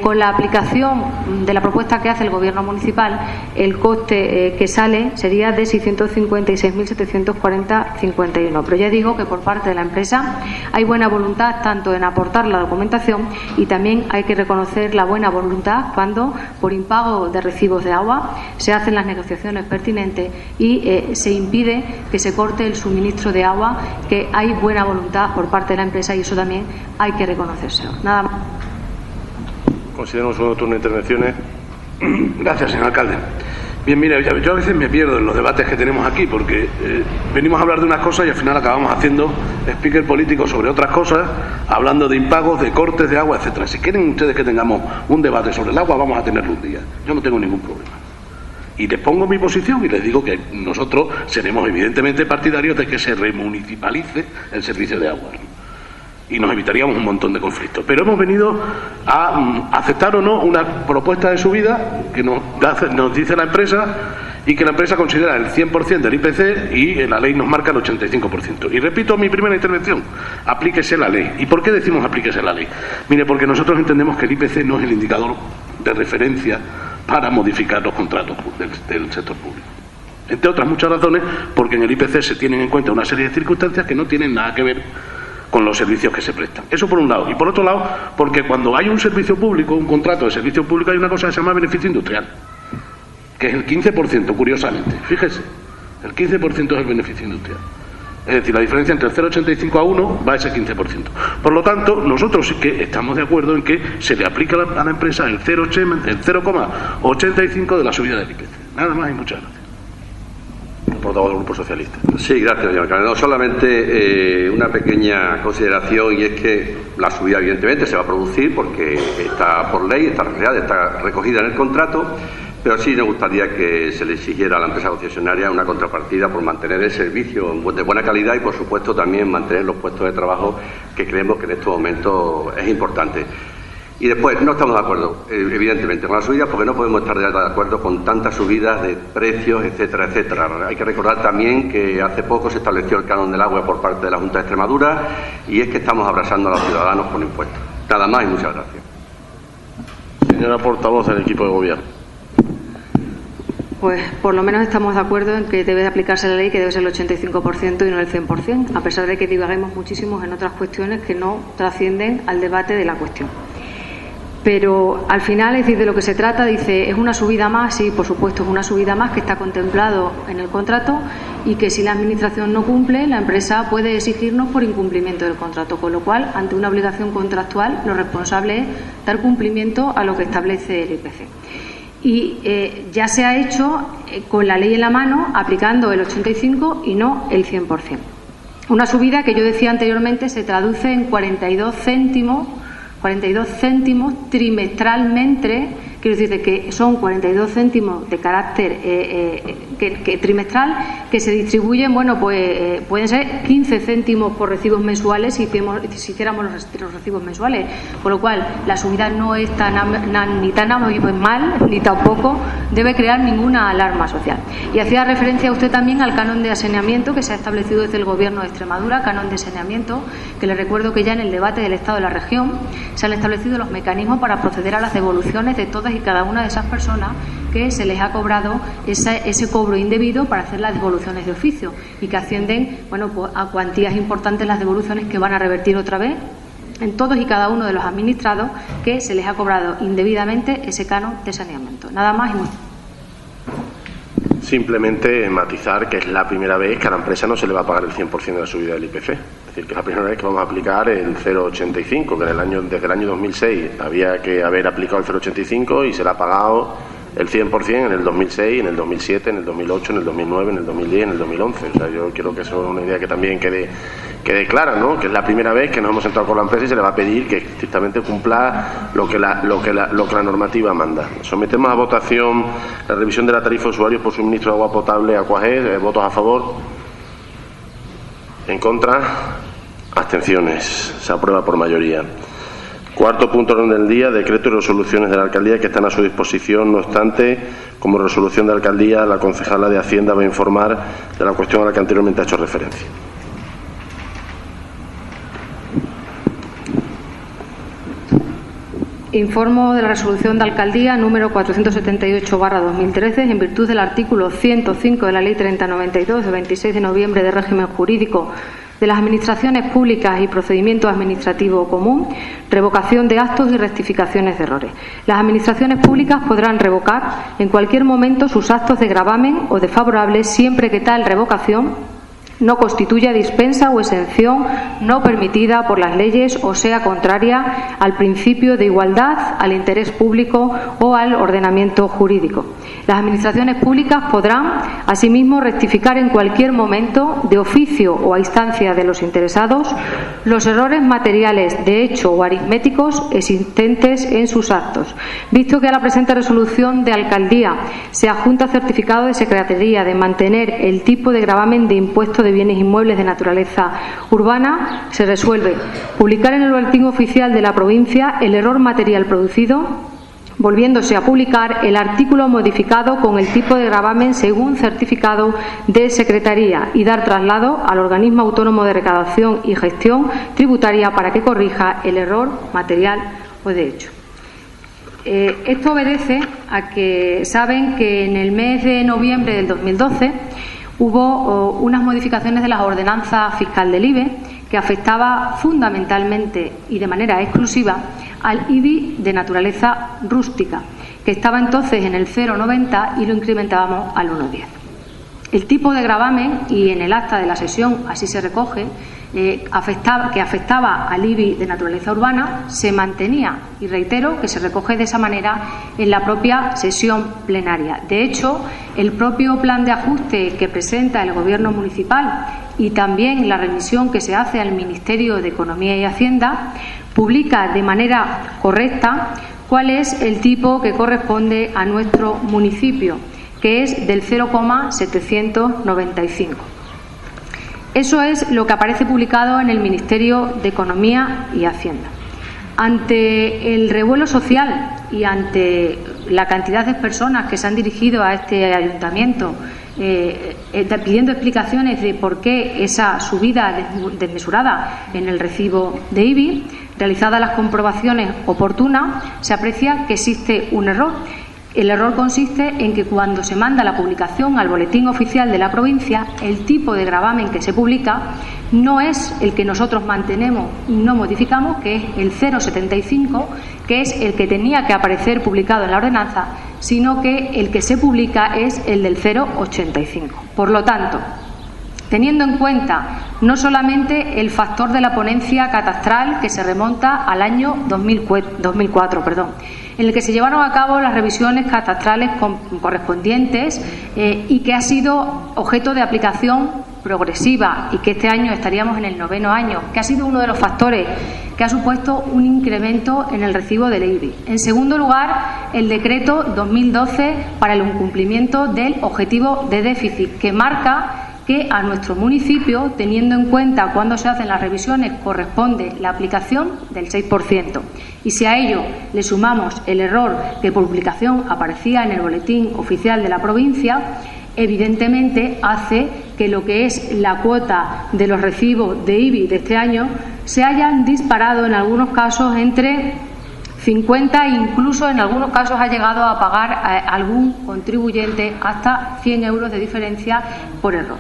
[SPEAKER 3] con la aplicación de la propuesta que hace el Gobierno municipal, el coste que sale sería de 656.740,51. Pero ya digo que por parte de la empresa hay buena voluntad tanto en aportar la documentación, y también hay que reconocer la buena voluntad cuando, por impago de recibos de agua, se hacen las negociaciones pertinentes y se impide que se corte el suministro de agua, que hay buena voluntad por parte de la empresa, y eso también hay que reconocérselo. Nada más.
[SPEAKER 1] Considero un segundo turno de intervenciones.
[SPEAKER 2] Gracias, señor alcalde. Bien, mira, yo a veces me pierdo en los debates que tenemos aquí, porque venimos a hablar de unas cosas y al final acabamos haciendo speaker político sobre otras cosas, hablando de impagos, de cortes de agua, etcétera. Si quieren ustedes que tengamos un debate sobre el agua, vamos a tenerlo un día. Yo no tengo ningún problema. Y les pongo mi posición y les digo que nosotros seremos evidentemente partidarios de que se remunicipalice el servicio de agua, ¿no? Y nos evitaríamos un montón de conflictos. Pero hemos venido a aceptar o no una propuesta de subida que nos dice la empresa, y que la empresa considera el 100% del IPC, y la ley nos marca el 85%. Y repito mi primera intervención, aplíquese la ley. ¿Y por qué decimos aplíquese la ley? Mire, porque nosotros entendemos que el IPC no es el indicador de referencia para modificar los contratos del sector público. Entre otras muchas razones, porque en el IPC se tienen en cuenta una serie de circunstancias que no tienen nada que ver con los servicios que se prestan. Eso por un lado. Y por otro lado, porque cuando hay un servicio público, un contrato de servicio público, hay una cosa que se llama beneficio industrial, que es el 15%, curiosamente. Fíjese, el 15% es el beneficio industrial. Es decir, la diferencia entre el 0,85 a 1 va a ese 15%. Por lo tanto, nosotros sí que estamos de acuerdo en que se le aplica a la empresa el 0,85 de la subida del IPC. Nada más y muchas gracias.
[SPEAKER 1] Portavoz del Grupo Socialista.
[SPEAKER 4] Sí, gracias, señor alcalde. No, solamente una pequeña consideración, y es que la subida evidentemente se va a producir porque está por ley, está recogida en el contrato, pero sí nos gustaría que se le exigiera a la empresa concesionaria una contrapartida por mantener el servicio de buena calidad y, por supuesto, también mantener los puestos de trabajo, que creemos que en estos momentos es importante. Y después, no estamos de acuerdo, evidentemente, con la subida, porque no podemos estar de acuerdo con tantas subidas de precios, etcétera, etcétera. Hay que recordar también que hace poco se estableció el canon del agua por parte de la Junta de Extremadura, y es que estamos abrazando a los ciudadanos con impuestos. Nada más y muchas gracias.
[SPEAKER 1] Señora portavoz del equipo de gobierno.
[SPEAKER 3] Pues por lo menos estamos de acuerdo en que debe de aplicarse la ley, que debe ser el 85% y no el 100%, a pesar de que divaguemos muchísimo en otras cuestiones que no trascienden al debate de la cuestión. Pero al final, es decir, de lo que se trata, dice, ¿es una subida más? Sí, por supuesto, es una subida más que está contemplado en el contrato y que si la Administración no cumple, la empresa puede exigirnos por incumplimiento del contrato, con lo cual, ante una obligación contractual, lo responsable es dar cumplimiento a lo que establece el IPC. Y ya se ha hecho con la ley en la mano, aplicando el 85 y no el 100%. Una subida que yo decía anteriormente se traduce en 42 céntimos trimestralmente, quiero decir que son 42 céntimos de carácter trimestral, que se distribuyen, bueno, pues pueden ser 15 céntimos por recibos mensuales si hiciéramos los recibos mensuales, con lo cual la subida no es ni tan mal, ni tampoco debe crear ninguna alarma social. Y hacía referencia usted también al canon de saneamiento que se ha establecido desde el Gobierno de Extremadura, canon de saneamiento, que le recuerdo que ya en el debate del Estado de la región se han establecido los mecanismos para proceder a las devoluciones de todas y cada una de esas personas que se les ha cobrado ese cobro indebido para hacer las devoluciones de oficio, y que ascienden, bueno, pues a cuantías importantes las devoluciones que van a revertir otra vez en todos y cada uno de los administrados que se les ha cobrado indebidamente ese canon de saneamiento. Nada más y mucho.
[SPEAKER 1] Simplemente matizar que es la primera vez que a la empresa no se le va a pagar el 100% de la subida del IPC. Es decir, que es la primera vez que vamos a aplicar el 0,85, que desde el año 2006 había que haber aplicado el 0,85 y se le ha pagado el 100% en el 2006, en el 2007, en el 2008, en el 2009, en el 2010, en el 2011. O sea, yo quiero que eso es una idea que también quede clara, ¿no? Que es la primera vez que nos hemos sentado con la empresa y se le va a pedir que estrictamente cumpla lo que la normativa manda. Sometemos a votación la revisión de la tarifa de usuarios por suministro de agua potable Aquajet. ¿Votos a favor? ¿En contra? Abstenciones. Se aprueba por mayoría. Cuarto punto orden del día, decretos y resoluciones de la alcaldía que están a su disposición. No obstante, como resolución de alcaldía, la concejala de Hacienda va a informar de la cuestión a la que anteriormente ha hecho referencia.
[SPEAKER 3] Informo de la resolución de alcaldía número 478/2013, en virtud del artículo 105 de la Ley 3092 de 26 de noviembre de régimen jurídico de las administraciones públicas y procedimiento administrativo común, revocación de actos y rectificaciones de errores. Las administraciones públicas podrán revocar en cualquier momento sus actos de gravamen o de favorables, siempre que tal revocación no constituya dispensa o exención no permitida por las leyes o sea contraria al principio de igualdad, al interés público o al ordenamiento jurídico. Las administraciones públicas podrán, asimismo, rectificar en cualquier momento, de oficio o a instancia de los interesados, los errores materiales de hecho o aritméticos existentes en sus actos. Visto que a la presente resolución de alcaldía se adjunta certificado de secretaría de mantener el tipo de gravamen de impuesto de bienes inmuebles de naturaleza urbana, se resuelve publicar en el Boletín Oficial de la provincia el error material producido, volviéndose a publicar el artículo modificado con el tipo de gravamen según certificado de secretaría, y dar traslado al organismo autónomo de recaudación y gestión tributaria para que corrija el error material o de hecho. Esto obedece a que saben que en el mes de noviembre del 2012 hubo unas modificaciones de la ordenanza fiscal del IBE que afectaba fundamentalmente y de manera exclusiva al IBI de naturaleza rústica, que estaba entonces en el 0,90 y lo incrementábamos al 1,10. El tipo de gravamen, y en el acta de la sesión así se recoge, que afectaba al IBI de naturaleza urbana, se mantenía, y reitero que se recoge de esa manera en la propia sesión plenaria. De hecho, el propio plan de ajuste que presenta el Gobierno municipal y también la remisión que se hace al Ministerio de Economía y Hacienda publica de manera correcta cuál es el tipo que corresponde a nuestro municipio, que es del 0,795. Eso es lo que aparece publicado en el Ministerio de Economía y Hacienda. Ante el revuelo social y ante la cantidad de personas que se han dirigido a este ayuntamiento pidiendo explicaciones de por qué esa subida desmesurada en el recibo de IBI, realizadas las comprobaciones oportunas, se aprecia que existe un error. El error consiste en que cuando se manda la publicación al boletín oficial de la provincia, el tipo de gravamen que se publica no es el que nosotros mantenemos y no modificamos, que es el 0,75, que es el que tenía que aparecer publicado en la ordenanza, sino que el que se publica es el del 0,85. Por lo tanto, teniendo en cuenta no solamente el factor de la ponencia catastral que se remonta al año 2004, en el que se llevaron a cabo las revisiones catastrales correspondientes y que ha sido objeto de aplicación progresiva y que este año estaríamos en el 9º año, que ha sido uno de los factores que ha supuesto un incremento en el recibo del IBI. En segundo lugar, el decreto 2012 para el incumplimiento del objetivo de déficit, que marca que a nuestro municipio, teniendo en cuenta cuando se hacen las revisiones, corresponde la aplicación del 6%. Y si a ello le sumamos el error que por publicación aparecía en el boletín oficial de la provincia, evidentemente hace que lo que es la cuota de los recibos de IBI de este año se hayan disparado en algunos casos entre 50 e incluso en algunos casos ha llegado a pagar a algún contribuyente hasta 100 euros de diferencia por error.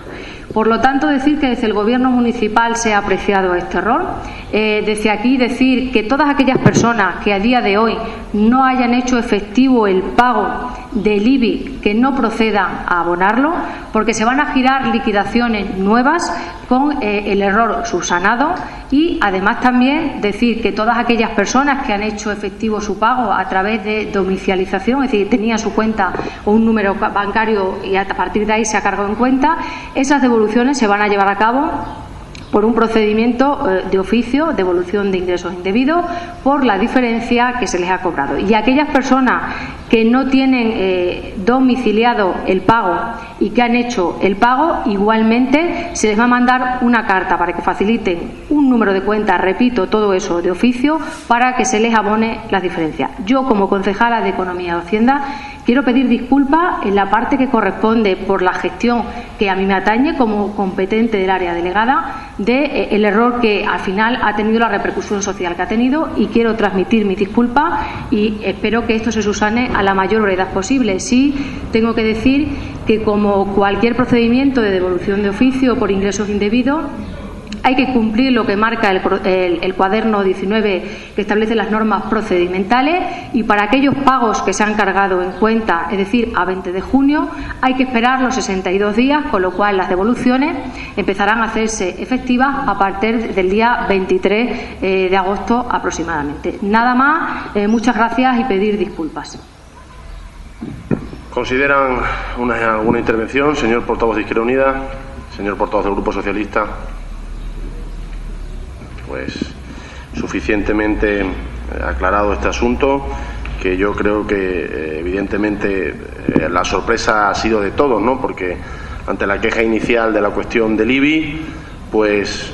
[SPEAKER 3] Por lo tanto, decir que desde el Gobierno municipal se ha apreciado este error. Desde aquí decir que todas aquellas personas que a día de hoy no hayan hecho efectivo el pago del IBI, que no procedan a abonarlo, porque se van a girar liquidaciones nuevas con el error subsanado. Y además también decir que todas aquellas personas que han hecho efectivo su pago a través de domiciliación, es decir, tenía su cuenta o un número bancario y a partir de ahí se ha cargado en cuenta, esas devoluciones se van a llevar a cabo por un procedimiento de oficio, devolución de ingresos indebidos, por la diferencia que se les ha cobrado. Y aquellas personas que no tienen domiciliado el pago y que han hecho el pago, igualmente se les va a mandar una carta para que faciliten un número de cuenta, repito, todo eso de oficio, para que se les abone las diferencias. Yo, como concejala de Economía y Hacienda, quiero pedir disculpas en la parte que corresponde por la gestión que a mí me atañe como competente del área delegada del error que al final ha tenido la repercusión social que ha tenido, y quiero transmitir mis disculpas y espero que esto se subsane a la mayor brevedad posible. Sí, tengo que decir que como cualquier procedimiento de devolución de oficio por ingresos indebidos, hay que cumplir lo que marca el cuaderno 19 que establece las normas procedimentales, y para aquellos pagos que se han cargado en cuenta, es decir, a 20 de junio, hay que esperar los 62 días, con lo cual las devoluciones empezarán a hacerse efectivas a partir del día 23 de agosto aproximadamente. Nada más, muchas gracias y pedir disculpas.
[SPEAKER 1] ¿Consideran alguna intervención? Señor portavoz de Izquierda Unida, señor portavoz del Grupo Socialista. Pues suficientemente aclarado este asunto, que yo creo que evidentemente la sorpresa ha sido de todos, ¿no? Porque ante la queja inicial de la cuestión del IBI, pues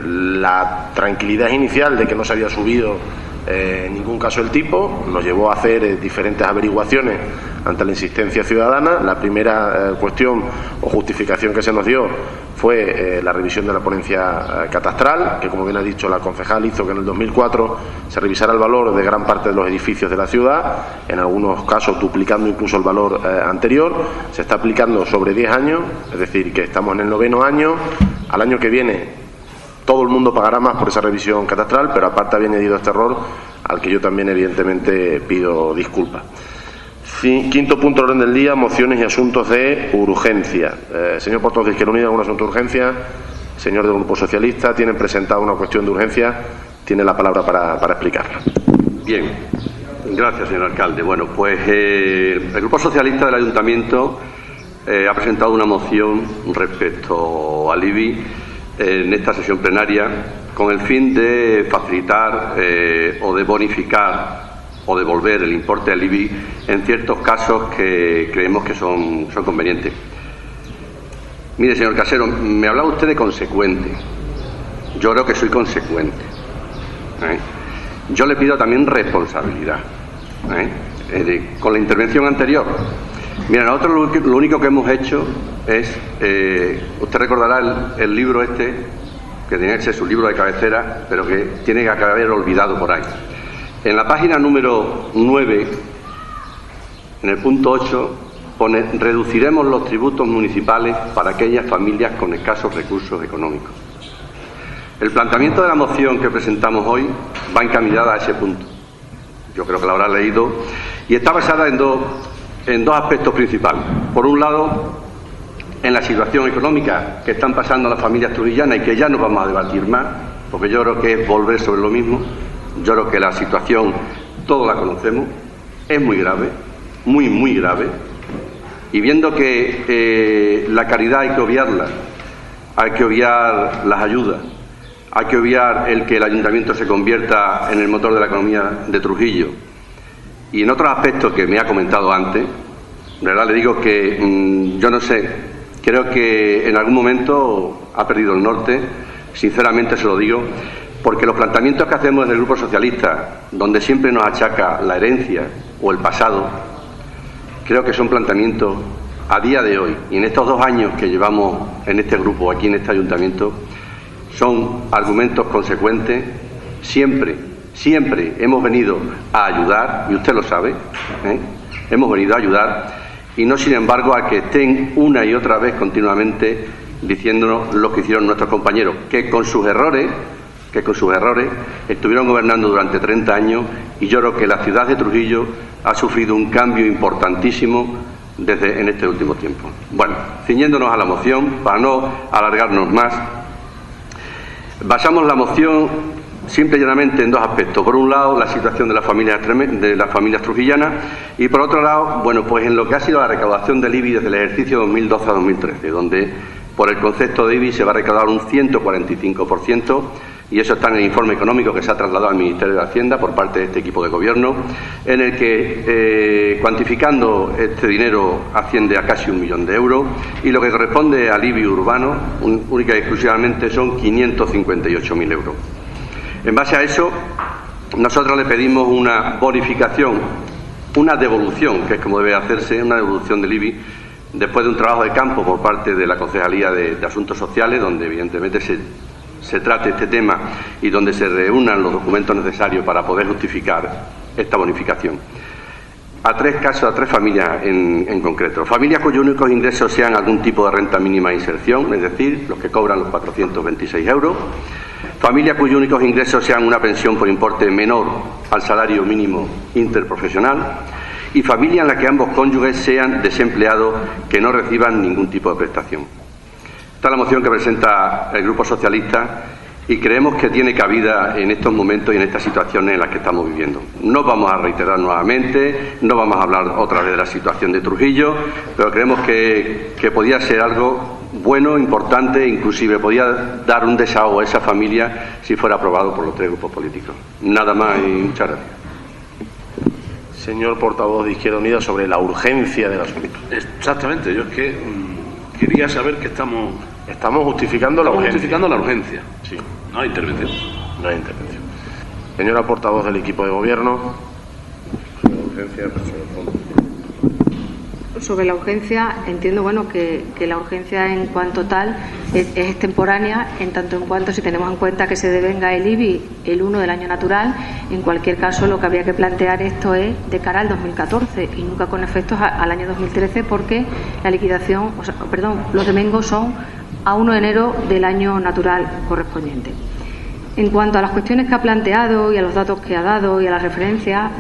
[SPEAKER 1] la tranquilidad inicial de que no se había subido en ningún caso el tipo nos llevó a hacer diferentes averiguaciones ante la insistencia ciudadana. La primera cuestión o justificación que se nos dio fue la revisión de la ponencia catastral, que como bien ha dicho la concejal hizo que en el 2004 se revisara el valor de gran parte de los edificios de la ciudad, en algunos casos duplicando incluso el valor anterior. Se está aplicando sobre 10 años, es decir, que estamos en el 9º año. Al año que viene todo el mundo pagará más por esa revisión catastral, pero aparte ha añadido este error al que yo también evidentemente pido disculpas. Quinto punto del orden del día, mociones y asuntos de urgencia. Señor portavoz de Izquierda Unida, ¿algún asunto de urgencia? Señor del Grupo Socialista, tienen presentado una cuestión de urgencia. Tiene la palabra para explicarla.
[SPEAKER 4] Bien, gracias, señor alcalde. Bueno, pues el Grupo Socialista del Ayuntamiento ha presentado una moción respecto al IBI en esta sesión plenaria con el fin de facilitar o de bonificar o devolver el importe del IBI en ciertos casos que creemos que son convenientes. Mire, señor Casero, me hablaba usted de consecuente. Yo creo que soy consecuente. Yo le pido también responsabilidad. Con la intervención anterior. Mira, nosotros lo único que hemos hecho es, usted recordará el libro este, que tenía que ser su libro de cabecera, pero que tiene que haber olvidado por ahí. En la página número 9, en el punto 8, pone: reduciremos los tributos municipales para aquellas familias con escasos recursos económicos. El planteamiento de la moción que presentamos hoy va encaminada a ese punto. Yo creo que la habrá leído y está basada en dos aspectos principales. Por un lado, en la situación económica que están pasando las familias trujillanas y que ya no vamos a debatir más, porque yo creo que es volver sobre lo mismo. Yo creo que la situación todos la conocemos, es muy grave, muy, muy grave, y viendo que la caridad hay que obviarla, hay que obviar las ayudas, hay que obviar el que el ayuntamiento se convierta en el motor de la economía de Trujillo, y en otros aspectos que me ha comentado antes, de verdad le digo que yo no sé, creo que en algún momento ha perdido el norte, sinceramente se lo digo, porque los planteamientos que hacemos desde el Grupo Socialista, donde siempre nos achaca la herencia o el pasado, creo que son planteamientos a día de hoy, y en estos 2 años que llevamos en este grupo, aquí en este ayuntamiento, son argumentos consecuentes. Siempre hemos venido a ayudar, y usted lo sabe, hemos venido a ayudar, y no sin embargo a que estén una y otra vez continuamente diciéndonos lo que hicieron nuestros compañeros, que con sus errores estuvieron gobernando durante 30 años, y yo creo que la ciudad de Trujillo ha sufrido un cambio importantísimo en este último tiempo. Bueno, ciñéndonos a la moción, para no alargarnos más, basamos la moción simple y llanamente en 2 aspectos. Por un lado, la situación de las familias trujillanas, y por otro lado, bueno, pues en lo que ha sido la recaudación del IBI desde el ejercicio 2012 a 2013, donde por el concepto de IBI se va a recaudar un 145%, y eso está en el informe económico que se ha trasladado al Ministerio de Hacienda por parte de este equipo de gobierno, en el que, cuantificando este dinero, asciende a casi 1 millón de euros, y lo que corresponde al IBI urbano, única y exclusivamente, son 558.000 euros. En base a eso, nosotros le pedimos una bonificación, una devolución, que es como debe hacerse, una devolución del IBI, después de un trabajo de campo por parte de la Concejalía de Asuntos Sociales, donde evidentemente se trate este tema y donde se reúnan los documentos necesarios para poder justificar esta bonificación. A 3 casos, a 3 familias en concreto. Familias cuyos únicos ingresos sean algún tipo de renta mínima de inserción, es decir, los que cobran los 426 euros. Familias cuyos únicos ingresos sean una pensión por importe menor al salario mínimo interprofesional. Y familias en las que ambos cónyuges sean desempleados que no reciban ningún tipo de prestación. Esta es la moción que presenta el Grupo Socialista y creemos que tiene cabida en estos momentos y en estas situaciones en las que estamos viviendo. No vamos a reiterar nuevamente, no vamos a hablar otra vez de la situación de Trujillo, pero creemos que podía ser algo bueno, importante, inclusive podía dar un desahogo a esa familia si fuera aprobado por los 3 grupos políticos. Nada más y muchas gracias.
[SPEAKER 1] Señor portavoz de Izquierda Unida, sobre la urgencia del asunto.
[SPEAKER 2] Exactamente, yo es que quería saber que estamos
[SPEAKER 1] justificando la urgencia.
[SPEAKER 2] Justificando la urgencia.
[SPEAKER 1] Sí.
[SPEAKER 2] No hay intervención.
[SPEAKER 1] No hay intervención. Señora portavoz del equipo de gobierno. Urgencia,
[SPEAKER 3] sobre la urgencia, entiendo que la urgencia en cuanto tal es extemporánea, en tanto en cuanto, si tenemos en cuenta que se devenga el IBI el 1 del año natural, en cualquier caso lo que habría que plantear esto es de cara al 2014 y nunca con efectos al año 2013, porque la liquidación, los devengos son a 1 de enero del año natural correspondiente. En cuanto a las cuestiones que ha planteado y a los datos que ha dado y a las referencias,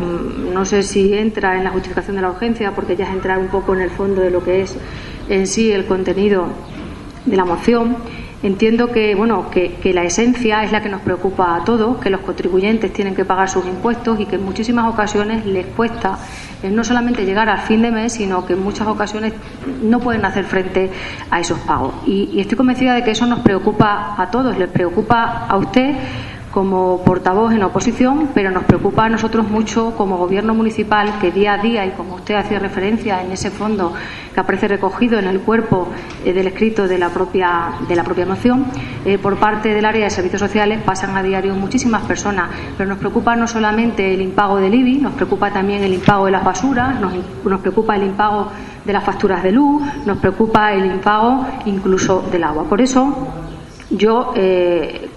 [SPEAKER 3] no sé si entra en la justificación de la urgencia, porque ya es entrar un poco en el fondo de lo que es en sí el contenido de la moción. Entiendo que la esencia es la que nos preocupa a todos, que los contribuyentes tienen que pagar sus impuestos y que en muchísimas ocasiones les cuesta no solamente llegar al fin de mes, sino que en muchas ocasiones no pueden hacer frente a esos pagos. Y estoy convencida de que eso nos preocupa a todos, les preocupa a usted como portavoz en oposición, pero nos preocupa a nosotros mucho como Gobierno municipal, que día a día, y como usted hacía referencia en ese fondo que aparece recogido en el cuerpo del escrito de la propia moción, por parte del área de servicios sociales pasan a diario muchísimas personas, pero nos preocupa no solamente el impago del IBI, nos preocupa también el impago de las basuras, nos preocupa el impago de las facturas de luz, nos preocupa el impago incluso del agua. Por eso, yo,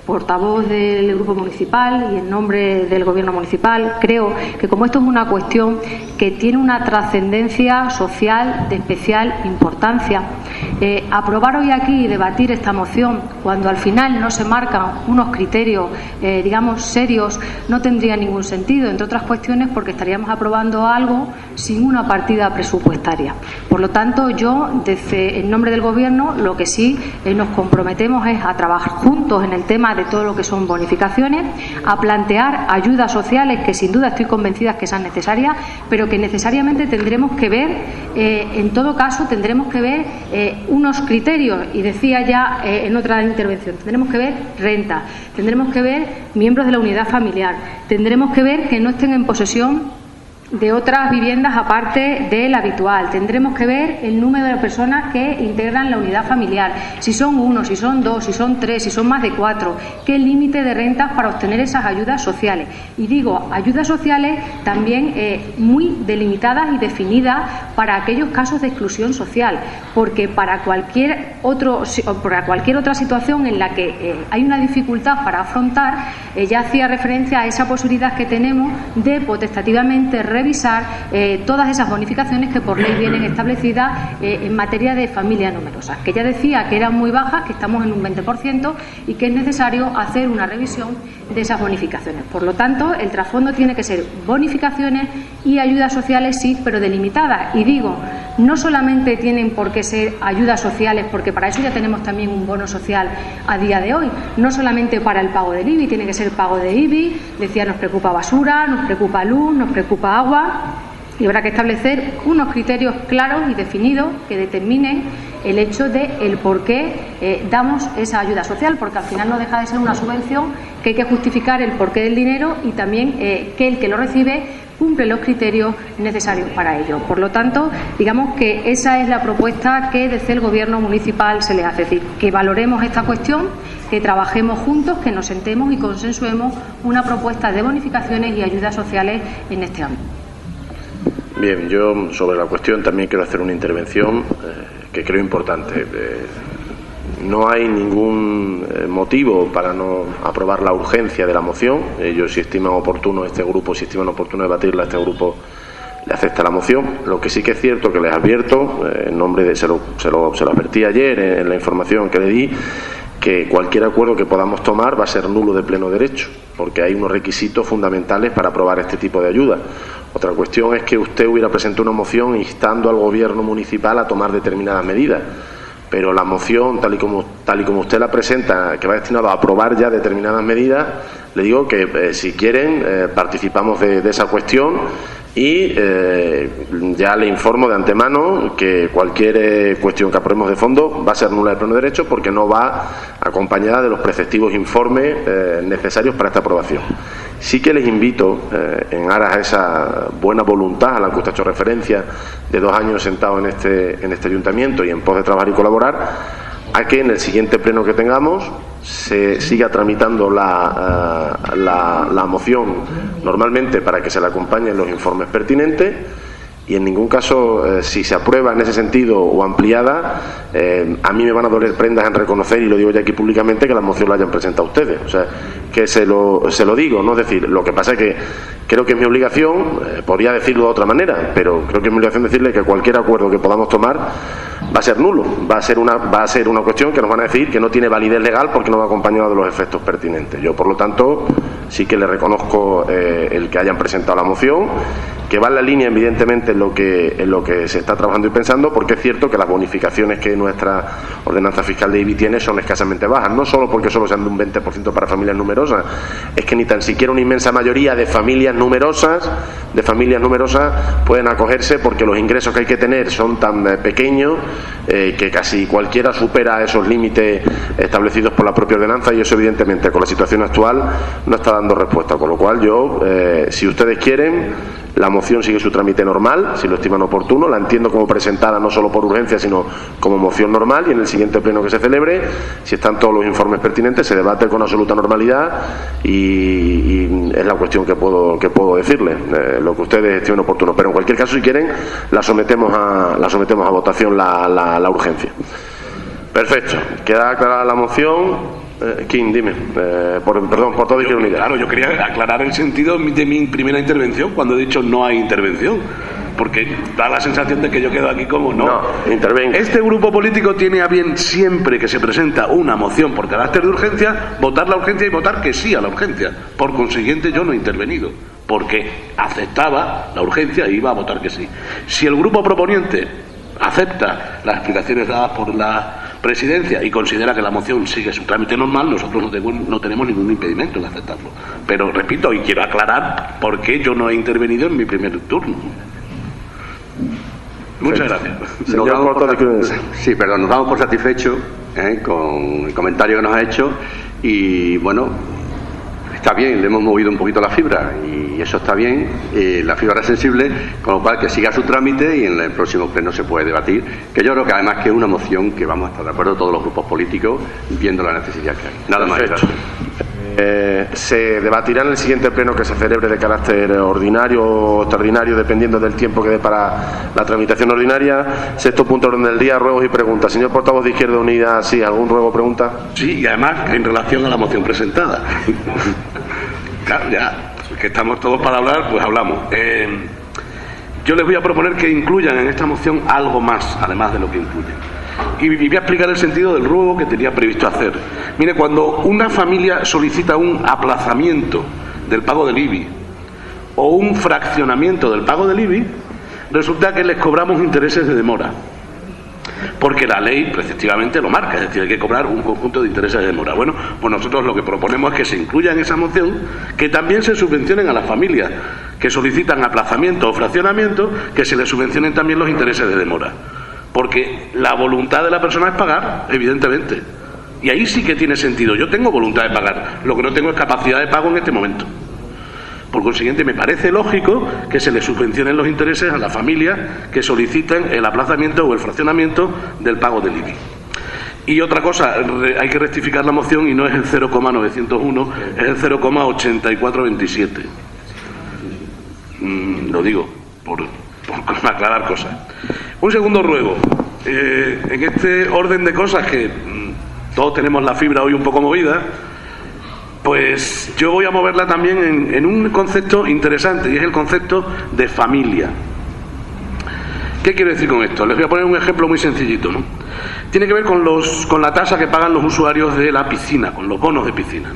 [SPEAKER 3] portavoz del Grupo Municipal y en nombre del Gobierno Municipal, creo que como esto es una cuestión que tiene una trascendencia social de especial importancia, aprobar hoy aquí y debatir esta moción cuando al final no se marcan unos criterios, serios, no tendría ningún sentido, entre otras cuestiones porque estaríamos aprobando algo sin una partida presupuestaria. Por lo tanto, yo, en nombre del Gobierno, lo que sí nos comprometemos es a trabajar juntos en el tema de todo lo que son bonificaciones, a plantear ayudas sociales que sin duda estoy convencida que sean necesarias, pero que necesariamente tendremos que ver, en todo caso, tendremos que ver unos criterios, y decía ya en otra intervención, tendremos que ver renta, tendremos que ver miembros de la unidad familiar, tendremos que ver que no estén en posesión de otras viviendas aparte del habitual, tendremos que ver el número de personas que integran la unidad familiar, si son 1, si son 2, si son 3, si son más de 4, qué límite de rentas para obtener esas ayudas sociales. Y digo, ayudas sociales también muy delimitadas y definidas para aquellos casos de exclusión social, porque para cualquier otra situación en la que hay una dificultad para afrontar, ya hacía referencia a esa posibilidad que tenemos de potestativamente revisar todas esas bonificaciones que por ley vienen establecidas en materia de familias numerosas, que ya decía que eran muy bajas, que estamos en un 20% y que es necesario hacer una revisión de esas bonificaciones. Por lo tanto, el trasfondo tiene que ser bonificaciones y ayudas sociales, sí, pero delimitadas. Y digo, no solamente tienen por qué ser ayudas sociales, porque para eso ya tenemos también un bono social a día de hoy, no solamente para el pago del IBI, tiene que ser pago de IBI, decía, nos preocupa basura, nos preocupa luz, nos preocupa agua, y habrá que establecer unos criterios claros y definidos que determinen el hecho de el por qué damos esa ayuda social, porque al final no deja de ser una subvención que hay que justificar el porqué del dinero y también que el que lo recibe cumple los criterios necesarios para ello. Por lo tanto, digamos que esa es la propuesta que desde el Gobierno municipal se le hace, es decir, que valoremos esta cuestión, que trabajemos juntos, que nos sentemos y consensuemos una propuesta de bonificaciones y ayudas sociales en este ámbito.
[SPEAKER 1] Bien, yo sobre la cuestión también quiero hacer una intervención que creo importante. No hay ningún motivo para no aprobar la urgencia de la moción. Ellos, si estiman oportuno, este grupo, si estiman oportuno debatirla, este grupo le acepta la moción. Lo que sí que es cierto que les advierto, en nombre de, se lo advertí ayer en la información que le di, que cualquier acuerdo que podamos tomar va a ser nulo de pleno derecho, porque hay unos requisitos fundamentales para aprobar este tipo de ayuda. Otra cuestión es que usted hubiera presentado una moción instando al Gobierno municipal a tomar determinadas medidas, pero la moción, tal y como usted la presenta, que va destinado a aprobar ya determinadas medidas, le digo que si quieren participamos de esa cuestión y ya le informo de antemano que cualquier cuestión que aprobemos de fondo va a ser nula de pleno derecho porque no va acompañada de los preceptivos informes necesarios para esta aprobación. Sí que les invito, en aras a esa buena voluntad a la que usted ha hecho referencia, de 2 años sentado en este ayuntamiento y en pos de trabajar y colaborar, a que en el siguiente pleno que tengamos se siga tramitando la moción normalmente para que se le acompañen los informes pertinentes y en ningún caso, si se aprueba en ese sentido o ampliada, a mí me van a doler prendas en reconocer, y lo digo ya aquí públicamente, que la moción la hayan presentado ustedes. O sea, que se lo digo, ¿no? Es decir, lo que pasa es que creo que es mi obligación, podría decirlo de otra manera, pero creo que es mi obligación decirle que cualquier acuerdo que podamos tomar va a ser nulo, va a ser una cuestión que nos van a decir que no tiene validez legal porque no va acompañado de los efectos pertinentes. Yo, por lo tanto, sí que le reconozco el que hayan presentado la moción, que va en la línea, evidentemente, en lo que se está trabajando y pensando, porque es cierto que las bonificaciones que nuestra ordenanza fiscal de IBI tiene son escasamente bajas, no solo porque solo sean de un 20% para familias numerosas, es que ni tan siquiera una inmensa mayoría de familias numerosas pueden acogerse, porque los ingresos que hay que tener son tan pequeños que casi cualquiera supera esos límites establecidos por la propia ordenanza, y eso evidentemente con la situación actual no está dando respuesta, con lo cual yo, si ustedes quieren, la moción sigue su trámite normal, si lo estiman oportuno, la entiendo como presentada no solo por urgencia, sino como moción normal, y en el siguiente pleno que se celebre, si están todos los informes pertinentes, se debate con absoluta normalidad, y es la cuestión que puedo decirles, lo que ustedes estimen oportuno. Pero en cualquier caso, si quieren, la sometemos a votación la urgencia. Perfecto, queda aclarada la moción. Kim, dime, por todo Izquierda Unida.
[SPEAKER 2] Claro, yo quería aclarar el sentido de mi primera intervención cuando he dicho no hay intervención, porque da la sensación de que yo quedo aquí como no
[SPEAKER 1] intervenga.
[SPEAKER 2] Este grupo político tiene a bien, siempre que se presenta una moción por carácter de urgencia, votar la urgencia y votar que sí a la urgencia. Por consiguiente, yo no he intervenido, porque aceptaba la urgencia e iba a votar que sí. Si el grupo proponiente acepta las explicaciones dadas por la Presidencia y considera que la moción sigue su trámite normal, nosotros no tenemos ningún impedimento en aceptarlo. Pero repito, y quiero aclarar por qué yo no he intervenido en mi primer turno. Muchas gracias.
[SPEAKER 4] Sí, perdón, nos damos por satisfechos con el comentario que nos ha hecho, y bueno, está bien, le hemos movido un poquito la fibra y eso está bien, la fibra es sensible, con lo cual que siga su trámite y en el próximo pleno se puede debatir, que yo creo que además que es una moción que vamos a estar de acuerdo todos los grupos políticos viendo la necesidad que hay. Nada más.
[SPEAKER 1] Se debatirá en el siguiente pleno que se celebre de carácter ordinario o extraordinario, dependiendo del tiempo que dé para la tramitación ordinaria. Sexto punto orden del día, ruegos y preguntas. Señor portavoz de Izquierda Unida, ¿sí? ¿Algún ruego o pregunta?
[SPEAKER 2] Sí, y además en relación a la moción presentada. Claro, ya, que estamos todos para hablar, pues hablamos. Yo les voy a proponer que incluyan en esta moción algo más, además de lo que incluyen. Y voy a explicar el sentido del ruego que tenía previsto hacer. Mire, cuando una familia solicita un aplazamiento del pago del IBI o un fraccionamiento del pago del IBI, resulta que les cobramos intereses de demora. Porque la ley preceptivamente lo marca, es decir, hay que cobrar un conjunto de intereses de demora. Bueno, pues nosotros lo que proponemos es que se incluya en esa moción que también se subvencionen a las familias que solicitan aplazamiento o fraccionamiento, que se les subvencionen también los intereses de demora. Porque la voluntad de la persona es pagar, evidentemente. Y ahí sí que tiene sentido. Yo tengo voluntad de pagar, lo que no tengo es capacidad de pago en este momento. Por consiguiente, me parece lógico que se le subvencionen los intereses a las familias que soliciten el aplazamiento o el fraccionamiento del pago del IBI. Y otra cosa, hay que rectificar la moción y no es el 0,901, es el 0,8427. Lo digo por aclarar cosas. Un segundo ruego. En este orden de cosas que todos tenemos la fibra hoy un poco movida, pues yo voy a moverla también en un concepto interesante, y es el concepto de familia. ¿Qué quiero decir con esto? Les voy a poner un ejemplo muy sencillito, ¿no? Tiene que ver con la tasa que pagan los usuarios de la piscina, con los bonos de piscina.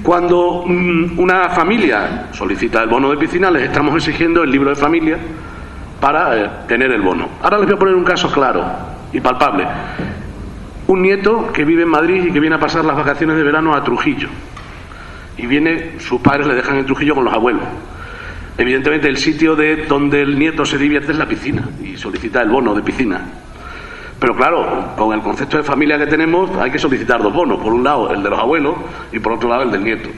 [SPEAKER 2] Cuando una familia solicita el bono de piscina, les estamos exigiendo el libro de familia para tener el bono. Ahora les voy a poner un caso claro y palpable. Un nieto que vive en Madrid y que viene a pasar las vacaciones de verano a Trujillo. Y sus padres le dejan en Trujillo con los abuelos. Evidentemente el sitio donde el nieto se divierte es la piscina y solicita el bono de piscina. Pero claro, con el concepto de familia que tenemos hay que solicitar dos bonos. Por un lado el de los abuelos y por otro lado el del nieto.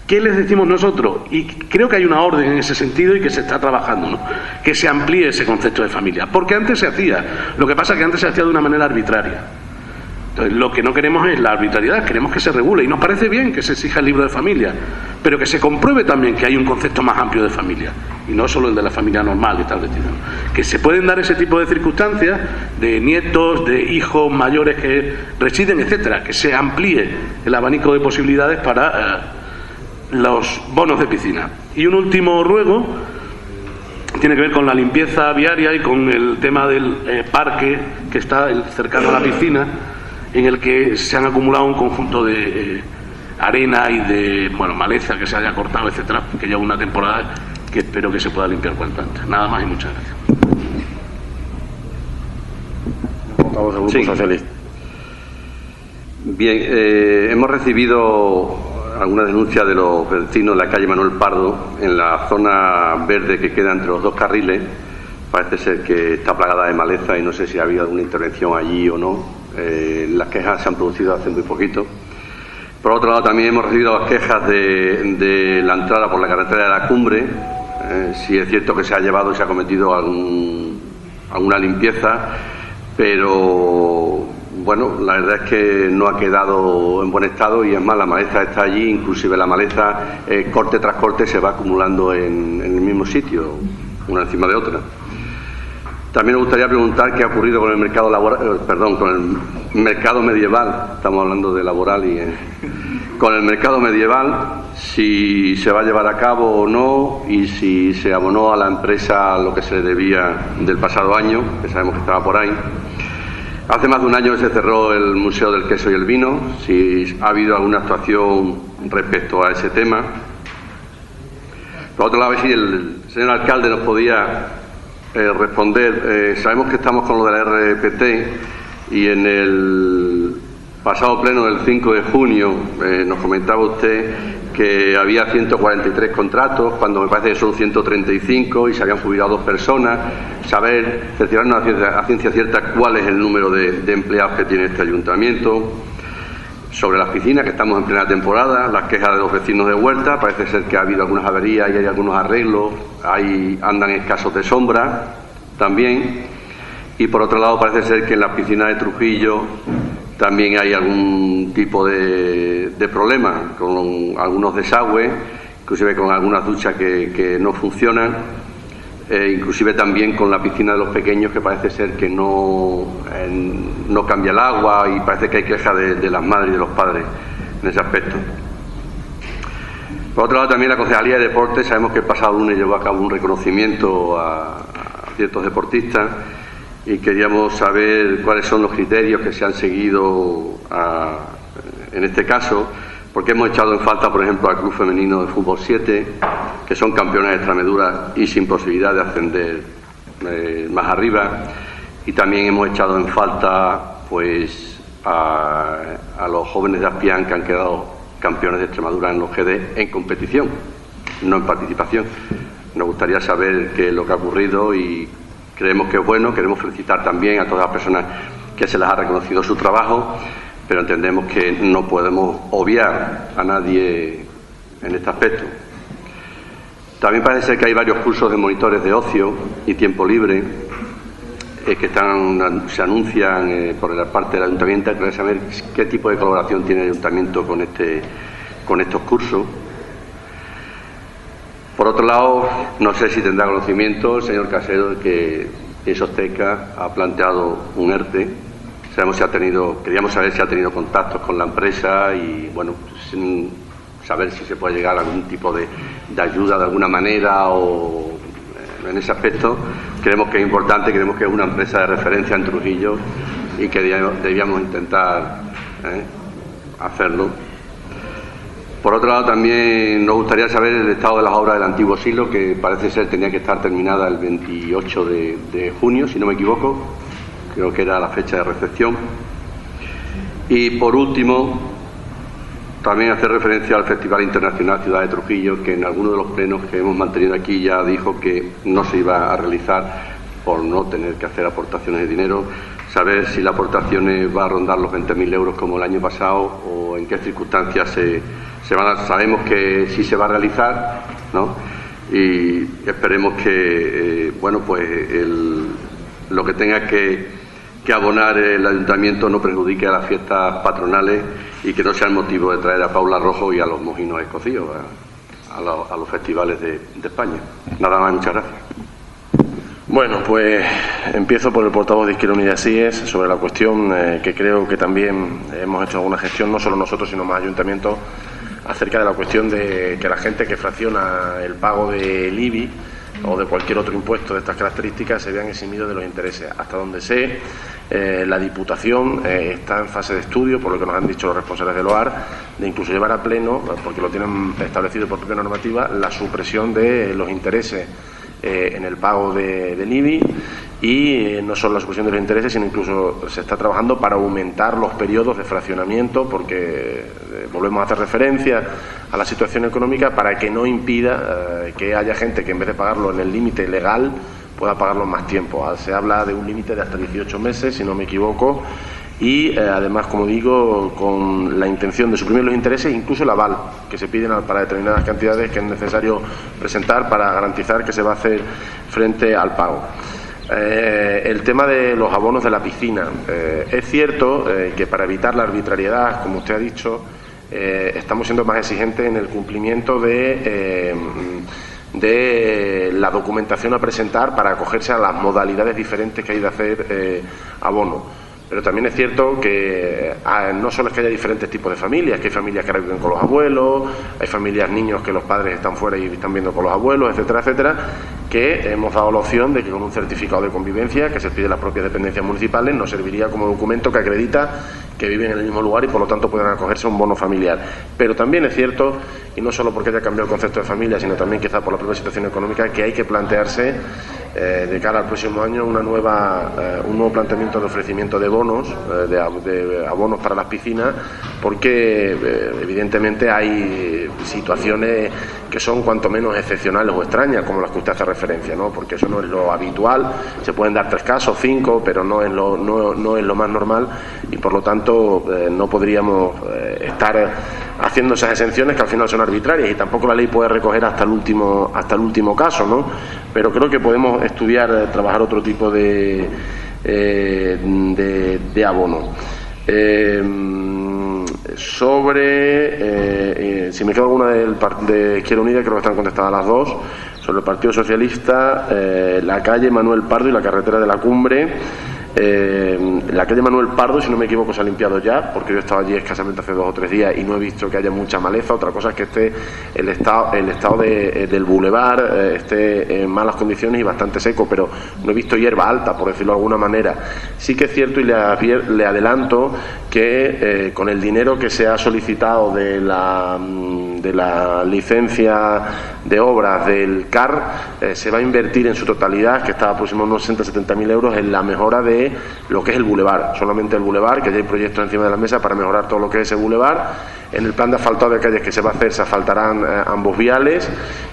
[SPEAKER 2] ¿Qué les decimos nosotros? Y creo que hay una orden en ese sentido y que se está trabajando, ¿no? Que se amplíe ese concepto de familia. Porque antes se hacía. Lo que pasa es que antes se hacía de una manera arbitraria. Entonces, lo que no queremos es la arbitrariedad, queremos que se regule. Y nos parece bien que se exija el libro de familia, pero que se compruebe también que hay un concepto más amplio de familia. y no solo el de la familia normal establecida, ¿no? Que se pueden dar ese tipo de circunstancias de nietos, de hijos mayores que residen, etcétera, que se amplíe el abanico de posibilidades para los bonos de piscina. Y un último ruego tiene que ver con la limpieza viaria y con el tema del parque que está cercano a la piscina, en el que se han acumulado un conjunto de arena y de maleza que se haya cortado, etcétera, que lleva una temporada que espero que se pueda limpiar cuanto antes. Nada más y muchas gracias.
[SPEAKER 1] Portavoz del Grupo
[SPEAKER 4] Sí.
[SPEAKER 1] Socialista.
[SPEAKER 4] Bien, hemos recibido alguna denuncia de los vecinos de la calle Manuel Pardo, en la zona verde que queda entre los dos carriles. Parece ser que está plagada de maleza y no sé si ha habido alguna intervención allí o no. Las quejas se han producido hace muy poquito. Por otro lado, también hemos recibido las quejas de la entrada por la carretera de la Cumbre. Sí es cierto que se ha llevado y se ha cometido alguna limpieza, pero bueno, la verdad es que no ha quedado en buen estado y es más, la maleza está allí, inclusive la maleza corte tras corte se va acumulando en el mismo sitio, una encima de otra. También nos gustaría preguntar qué ha ocurrido con el mercado laboral, con el mercado medieval. Estamos hablando de laboral y con el mercado medieval, si se va a llevar a cabo o no y si se abonó a la empresa lo que se le debía del pasado año, que sabemos que estaba por ahí. Hace más de un año se cerró el Museo del Queso y el Vino, si ha habido alguna actuación respecto a ese tema. Por otro lado, a ver si el señor alcalde nos podía responder. Sabemos que estamos con lo de la RPT y en el pasado pleno del 5 de junio nos comentaba usted que había 143 contratos, cuando me parece que son 135 y se habían jubilado 2 personas. Saber, cerciorarnos a ciencia cierta cuál es el número de empleados que tiene este ayuntamiento. Sobre las piscinas, que estamos en plena temporada, las quejas de los vecinos de Huerta, parece ser que ha habido algunas averías y hay algunos arreglos, andan escasos de sombra también. Y por otro lado parece ser que en las piscinas de Trujillo también hay algún tipo de problema, con algunos desagües, inclusive con algunas duchas que no funcionan, inclusive también con la piscina de los pequeños, que parece ser que no cambia el agua y parece que hay quejas de las madres y de los padres en ese aspecto. Por otro lado, también la Concejalía de Deportes, sabemos que el pasado lunes llevó a cabo un reconocimiento a ciertos deportistas y queríamos saber cuáles son los criterios que se han seguido en este caso, porque hemos echado en falta, por ejemplo, al Club Femenino de Fútbol 7, que son campeones de Extremadura y sin posibilidad de ascender más arriba, y también hemos echado en falta pues a los jóvenes de Aspián que han quedado campeones de Extremadura en los GD en competición, no en participación. Nos gustaría saber qué es lo que ha ocurrido y creemos que es bueno. Queremos felicitar también a todas las personas que se les ha reconocido su trabajo, pero entendemos que no podemos obviar a nadie en este aspecto. También parece ser que hay varios cursos de monitores de ocio y tiempo libre que se anuncian por la parte del ayuntamiento. Queremos saber qué tipo de colaboración tiene el ayuntamiento con estos cursos. Por otro lado, no sé si tendrá conocimiento el señor Casero de que Esosteca ha planteado un ERTE. Queríamos saber si ha tenido contactos con la empresa y, bueno, sin saber si se puede llegar a algún tipo de ayuda de alguna manera o en ese aspecto. Creemos que es importante, creemos que es una empresa de referencia en Trujillo y que debíamos intentar hacerlo. Por otro lado, también nos gustaría saber el estado de las obras del antiguo silo, que parece ser tenía que estar terminada el 28 de junio, si no me equivoco. Creo que era la fecha de recepción. Y por último, también hacer referencia al Festival Internacional Ciudad de Trujillo, que en alguno de los plenos que hemos mantenido aquí ya dijo que no se iba a realizar por no tener que hacer aportaciones de dinero. Saber si la aportación va a rondar los 20.000 euros como el año pasado o en qué circunstancias se van a... Sabemos que sí se va a realizar, ¿no? Y esperemos que, lo que tenga que abonar el ayuntamiento no perjudique a las fiestas patronales y que no sea el motivo de traer a Paula Rojo y a los mojinos escocíos a los festivales de España. Nada más, muchas gracias.
[SPEAKER 1] Bueno, pues empiezo por el portavoz de Izquierda Unida SIES sobre la cuestión que creo que también hemos hecho alguna gestión, no solo nosotros, sino más ayuntamientos, acerca de la cuestión de que la gente que fracciona el pago del IBI o de cualquier otro impuesto de estas características se vean eximidos de los intereses. Hasta donde sé, la Diputación está en fase de estudio, por lo que nos han dicho los responsables del OAR, de incluso llevar a pleno, porque lo tienen establecido por propia normativa, la supresión de los intereses en el pago del IBI y no solo la supresión de los intereses, sino incluso se está trabajando para aumentar los periodos de fraccionamiento, porque volvemos a hacer referencia a la situación económica para que no impida que haya gente que en vez de pagarlo en el límite legal pueda pagarlo en más tiempo. Se habla de un límite de hasta 18 meses, si no me equivoco, y además, como digo, con la intención de suprimir los intereses, incluso el aval que se piden para determinadas cantidades que es necesario presentar para garantizar que se va a hacer frente al pago. El tema de los abonos de la piscina. Es cierto que para evitar la arbitrariedad, como usted ha dicho, estamos siendo más exigentes en el cumplimiento de la documentación a presentar para acogerse a las modalidades diferentes que hay de hacer abono. Pero también es cierto que no solo es que haya diferentes tipos de familias, que hay familias que viven con los abuelos, hay familias, niños que los padres están fuera y están viendo con los abuelos, etcétera, etcétera, que hemos dado la opción de que con un certificado de convivencia que se pide en las propias dependencias municipales nos serviría como documento que acredita que viven en el mismo lugar y por lo tanto puedan acogerse a un bono familiar. Pero también es cierto, y no solo porque haya cambiado el concepto de familia, sino también quizá por la propia situación económica, que hay que plantearse de cara al próximo año un nuevo planteamiento de ofrecimiento de bonos, de abonos para las piscinas, porque evidentemente hay situaciones que son cuanto menos excepcionales o extrañas, como las que usted hace referencia, ¿no? Porque eso no es lo habitual. Se pueden dar 3 casos, 5, pero no es lo más normal, y por lo tanto no podríamos estar haciendo esas exenciones que al final son arbitrarias, y tampoco la ley puede recoger hasta el último caso, ¿no? Pero creo que podemos estudiar, trabajar otro tipo de abono. Si me queda alguna de Izquierda Unida, creo que están contestadas las dos. Sobre el Partido Socialista, la calle Manuel Pardo y la carretera de la Cumbre. La calle Manuel Pardo, si no me equivoco, se ha limpiado ya, porque yo estaba allí escasamente hace 2 o 3 días y no he visto que haya mucha maleza. Otra cosa es que esté el estado del bulevar esté en malas condiciones y bastante seco, pero no he visto hierba alta, por decirlo de alguna manera. Sí que es cierto, y le adelanto, que con el dinero que se ha solicitado de la licencia de obras del CAR, se va a invertir en su totalidad, que está aproximadamente unos 60.000 euros, en la mejora de lo que es el bulevar, solamente el bulevar, que ya hay proyectos encima de la mesa para mejorar todo lo que es ese bulevar. En el plan de asfaltado de calles que se va a hacer se asfaltarán ambos viales,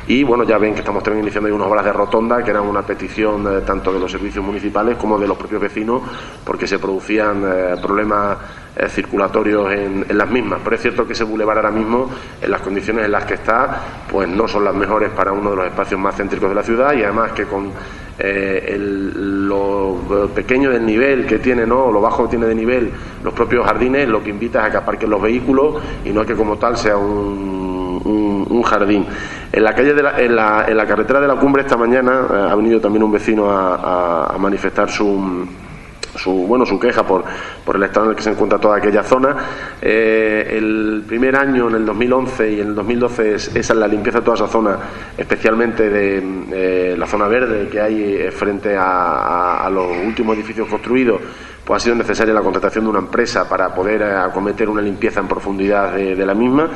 [SPEAKER 1] y bueno, ya ven que estamos también iniciando ahí unas obras de rotonda, que eran una petición tanto de los servicios municipales como de los propios vecinos, porque se producían problemas circulatorios en las mismas. Pero es cierto que ese bulevar ahora mismo, en las condiciones en las que está, pues no son las mejores para uno de los espacios más céntricos de la ciudad, y además que con lo pequeño del nivel que tiene, ¿no?, o lo bajo que tiene de nivel los propios jardines, lo que invita es a que aparquen los vehículos y no a que como tal sea un jardín. En la calle en la carretera de la Cumbre esta mañana ha venido también un vecino a manifestar su queja por el estado en el que se encuentra toda aquella zona. El primer año, en el 2011 y en el 2012, esa es la limpieza de toda esa zona, especialmente de la zona verde que hay frente a los últimos edificios construidos. Pues ha sido necesaria la contratación de una empresa para poder acometer una limpieza en profundidad de la misma,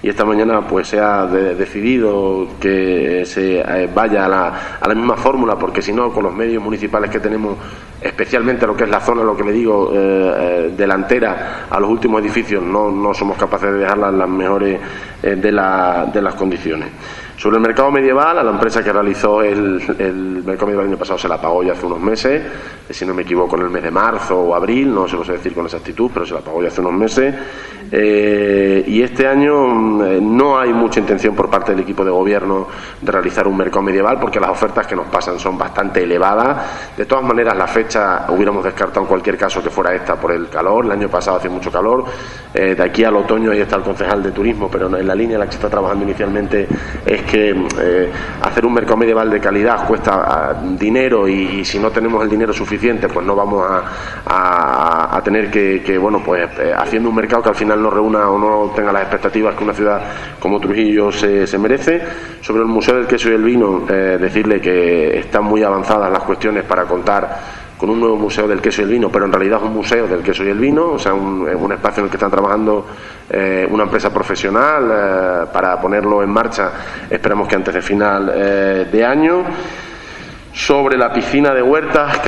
[SPEAKER 1] y esta mañana pues se ha decidido que se vaya a la misma fórmula, porque si no, con los medios municipales que tenemos, especialmente lo que es la zona, lo que le digo, delantera a los últimos edificios, no somos capaces de dejarla en las mejores de las condiciones. Sobre el mercado medieval, a la empresa que realizó el mercado medieval el año pasado se la pagó ya hace unos meses, si no me equivoco en el mes de marzo o abril, no se lo sé decir con exactitud, pero se la pagó ya hace unos meses. Y este año no hay mucha intención por parte del equipo de gobierno de realizar un mercado medieval, porque las ofertas que nos pasan son bastante elevadas. De todas maneras, la fecha hubiéramos descartado en cualquier caso que fuera esta por el calor. El año pasado hacía mucho calor. De aquí al otoño, ahí está el concejal de turismo, pero en la línea en la que se está trabajando inicialmente es que hacer un mercado medieval de calidad cuesta dinero, y si no tenemos el dinero suficiente, pues no vamos a tener que haciendo un mercado que al final no reúna o no tenga las expectativas que una ciudad como Trujillo se merece. Sobre el Museo del Queso y el Vino, decirle que están muy avanzadas las cuestiones para contar con un nuevo museo del queso y el vino, pero en realidad es un museo del queso y el vino, o sea, un espacio en el que están trabajando una empresa profesional para ponerlo en marcha, esperamos que antes de final de año. Sobre la piscina de Huertas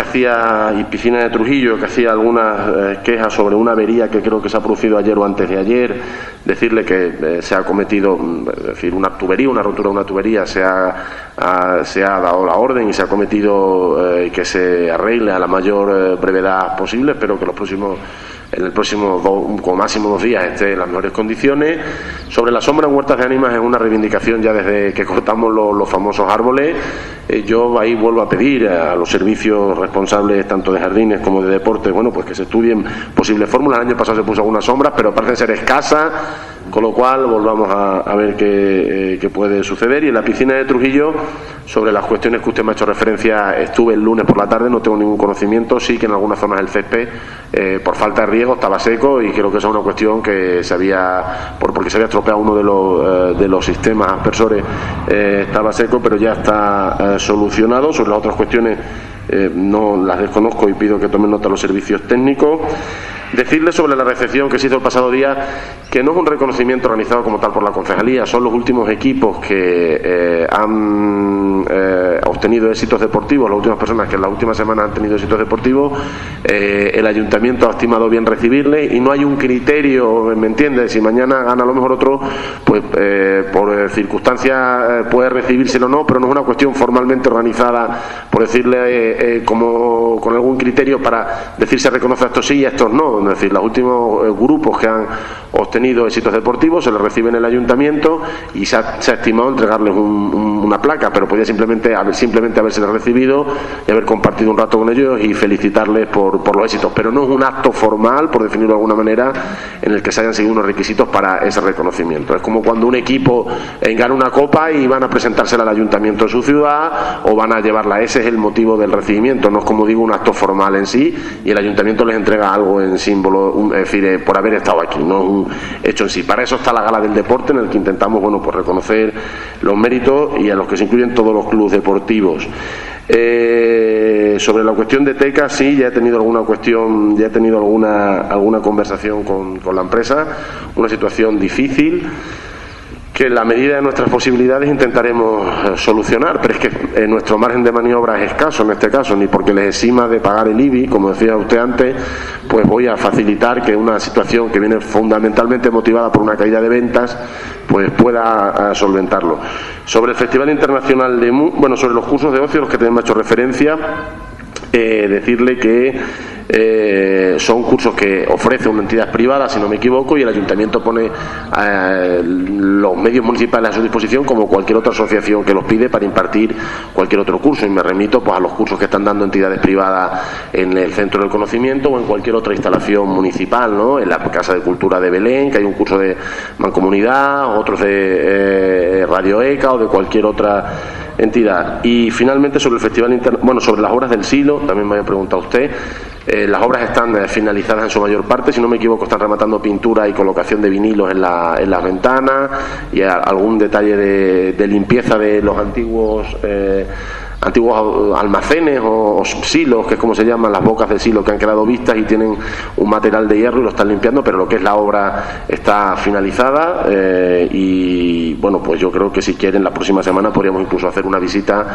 [SPEAKER 1] y piscina de Trujillo, que hacía algunas quejas sobre una avería que creo que se ha producido ayer o antes de ayer, decirle que se ha cometido, es decir, una rotura de una tubería, se ha dado la orden y se ha cometido que se arregle a la mayor brevedad posible. Espero que en el próximo como máximo 2 días esté en las mejores condiciones. Sobre la sombra en Huertas de Ánimas, es una reivindicación ya desde que cortamos los famosos árboles. Yo ahí vuelvo a pedir a los servicios responsables tanto de jardines como de deportes, pues que se estudien posibles fórmulas. El año pasado se puso algunas sombras, pero parecen ser escasas, con lo cual volvamos a ver qué puede suceder. Y en la piscina de Trujillo, sobre las cuestiones que usted me ha hecho referencia, estuve el lunes por la tarde, no tengo ningún conocimiento. Sí que en algunas zonas el césped, por falta de riego, estaba seco, y creo que esa es una cuestión que porque se había estropeado uno de los sistemas aspersores, estaba seco, pero ya está solucionado. Sobre las otras cuestiones no las desconozco y pido que tomen nota los servicios técnicos. Decirle sobre la recepción que se hizo el pasado día que no es un reconocimiento organizado como tal por la concejalía, son los últimos equipos que han obtenido éxitos deportivos, las últimas personas que en la última semana han tenido éxitos deportivos. El ayuntamiento ha estimado bien recibirle y no hay un criterio, ¿me entiende? Si mañana gana a lo mejor otro, pues por circunstancias puede recibírselo o no, pero no es una cuestión formalmente organizada, por decirle como con algún criterio para decir se reconoce a estos sí y a estos no. Es decir, los últimos grupos que han obtenido éxitos deportivos se les recibe en el ayuntamiento y se ha estimado entregarles una placa, pero podría simplemente haberse recibido y haber compartido un rato con ellos y felicitarles por los éxitos, pero no es un acto formal, por definirlo de alguna manera, en el que se hayan seguido unos requisitos para ese reconocimiento. Es como cuando un equipo gana una copa y van a presentársela al ayuntamiento de su ciudad o van a llevarla. Ese es el motivo del recibimiento, no es, como digo, un acto formal en sí, y el ayuntamiento les entrega algo en símbolo, es decir, por haber estado aquí, no es un hecho en sí. Para eso está la gala del deporte, en el que intentamos pues reconocer los méritos y a los que se incluyen todos los clubes deportivos. Sobre la cuestión de Teca, sí, ya he tenido alguna conversación con la empresa, una situación difícil que en la medida de nuestras posibilidades intentaremos solucionar, pero es que nuestro margen de maniobra es escaso en este caso, ni porque les exima de pagar el IBI, como decía usted antes, pues voy a facilitar que una situación que viene fundamentalmente motivada por una caída de ventas, pues pueda solventarlo. Sobre el Festival Internacional sobre los cursos de ocio, los que también me ha hecho referencia, decirle que son cursos que ofrece una entidad privada, si no me equivoco, y el ayuntamiento pone los medios municipales a su disposición como cualquier otra asociación que los pide para impartir cualquier otro curso, y me remito pues a los cursos que están dando entidades privadas en el Centro del Conocimiento o en cualquier otra instalación municipal, ¿no? En la Casa de Cultura de Belén, que hay un curso de mancomunidad, otros de Radio ECA o de cualquier otra entidad. Y finalmente sobre el Festival sobre las obras del Silo, también me había preguntado usted. Las obras están finalizadas en su mayor parte, si no me equivoco están rematando pintura y colocación de vinilos en las ventanas y algún detalle de limpieza de los antiguos antiguos almacenes o silos, que es como se llaman, las bocas de silo que han quedado vistas y tienen un material de hierro y lo están limpiando, pero lo que es la obra está finalizada y bueno, pues yo creo que si quieren la próxima semana podríamos incluso hacer una visita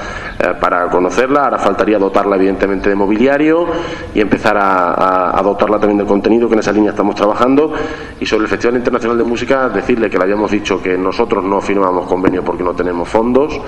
[SPEAKER 1] para conocerla. Ahora faltaría dotarla evidentemente de mobiliario y empezar a dotarla también de contenido, que en esa línea estamos trabajando. Y sobre el Festival Internacional de Música, decirle que le habíamos dicho que nosotros no firmamos convenio porque no tenemos fondos.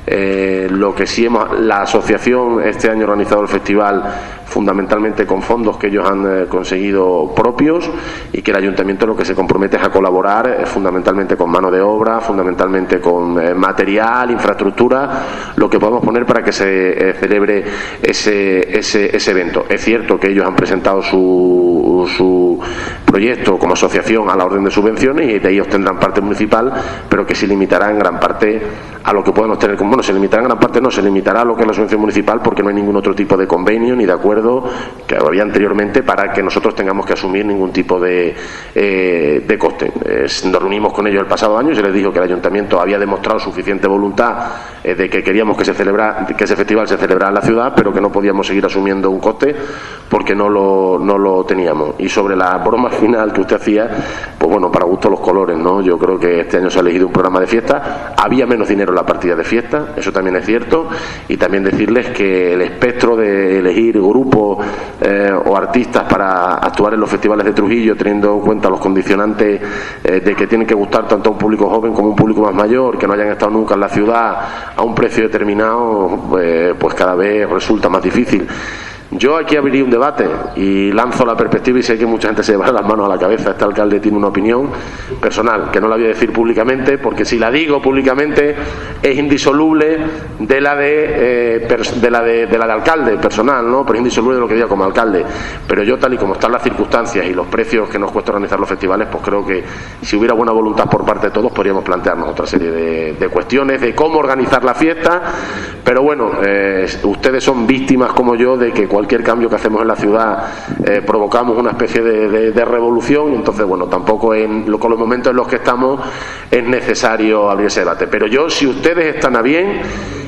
[SPEAKER 1] Lo que sí la asociación este año ha organizado el festival fundamentalmente con fondos que ellos han conseguido propios, y que el ayuntamiento lo que se compromete es a colaborar fundamentalmente con mano de obra, fundamentalmente con material, infraestructura, lo que podamos poner para que se celebre ese evento. Es cierto que ellos han presentado su proyecto como asociación a la orden de subvenciones y de ahí obtendrán parte municipal, pero que se limitará en gran parte a lo que puedan obtener. Bueno, se limitará en gran parte, no, se limitará a lo que es la subvención municipal, porque no hay ningún otro tipo de convenio ni de acuerdo que había anteriormente para que nosotros tengamos que asumir ningún tipo de coste. Nos reunimos con ellos el pasado año y se les dijo que el ayuntamiento había demostrado suficiente voluntad de que queríamos que ese festival se celebrara en la ciudad, pero que no podíamos seguir asumiendo un coste porque no lo teníamos. Y sobre la broma final que usted hacía, pues bueno, para gusto los colores, ¿no? Yo creo que este año se ha elegido un programa de fiesta, había menos dinero en la partida de fiesta, eso también es cierto, y también decirles que el espectro de elegir grupos o artistas para actuar en los festivales de Trujillo, teniendo en cuenta los condicionantes de que tienen que gustar tanto a un público joven como a un público más mayor, que no hayan estado nunca en la ciudad a un precio determinado, pues cada vez resulta más difícil. Yo aquí abriría un debate y lanzo la perspectiva, y sé que mucha gente se llevará las manos a la cabeza. Este alcalde tiene una opinión personal que no la voy a decir públicamente, porque si la digo públicamente es indisoluble de la de alcalde personal, ¿no? Pero es indisoluble de lo que diga como alcalde. Pero yo, tal y como están las circunstancias y los precios que nos cuesta organizar los festivales, pues creo que si hubiera buena voluntad por parte de todos podríamos plantearnos otra serie de cuestiones de cómo organizar la fiesta. Pero bueno, ustedes son víctimas como yo de que cualquier cambio que hacemos en la ciudad provocamos una especie de revolución, y entonces bueno, tampoco con los momentos en los que estamos es necesario abrir ese debate. Pero yo, si ustedes están a bien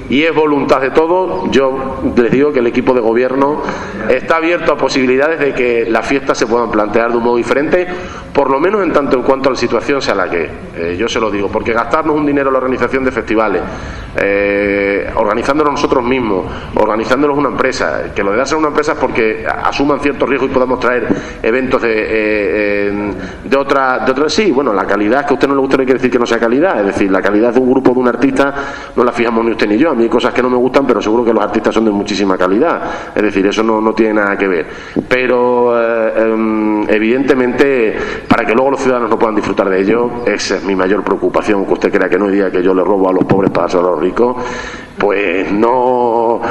[SPEAKER 1] y es voluntad de todos, yo les digo que el equipo de gobierno está abierto a posibilidades de que las fiestas se puedan plantear de un modo diferente, por lo menos en tanto en cuanto a la situación sea la que yo se lo digo, porque gastarnos un dinero en la organización de festivales, organizándolos nosotros mismos, organizándolos una empresa, que lo de darse a una empresa es porque asuman ciertos riesgos y podamos traer eventos de otra, sí, bueno, la calidad que a usted no le gusta no quiere decir que no sea calidad, es decir, la calidad de un grupo, de un artista, no la fijamos ni usted ni yo. A mí hay cosas que no me gustan, pero seguro que los artistas son de muchísima calidad, es decir, eso no tiene nada que ver, pero evidentemente, para que luego los ciudadanos no puedan disfrutar de ello, esa es mi mayor preocupación. Que usted crea que no diga que yo le robo a los pobres para hacer a los ricos, pues no,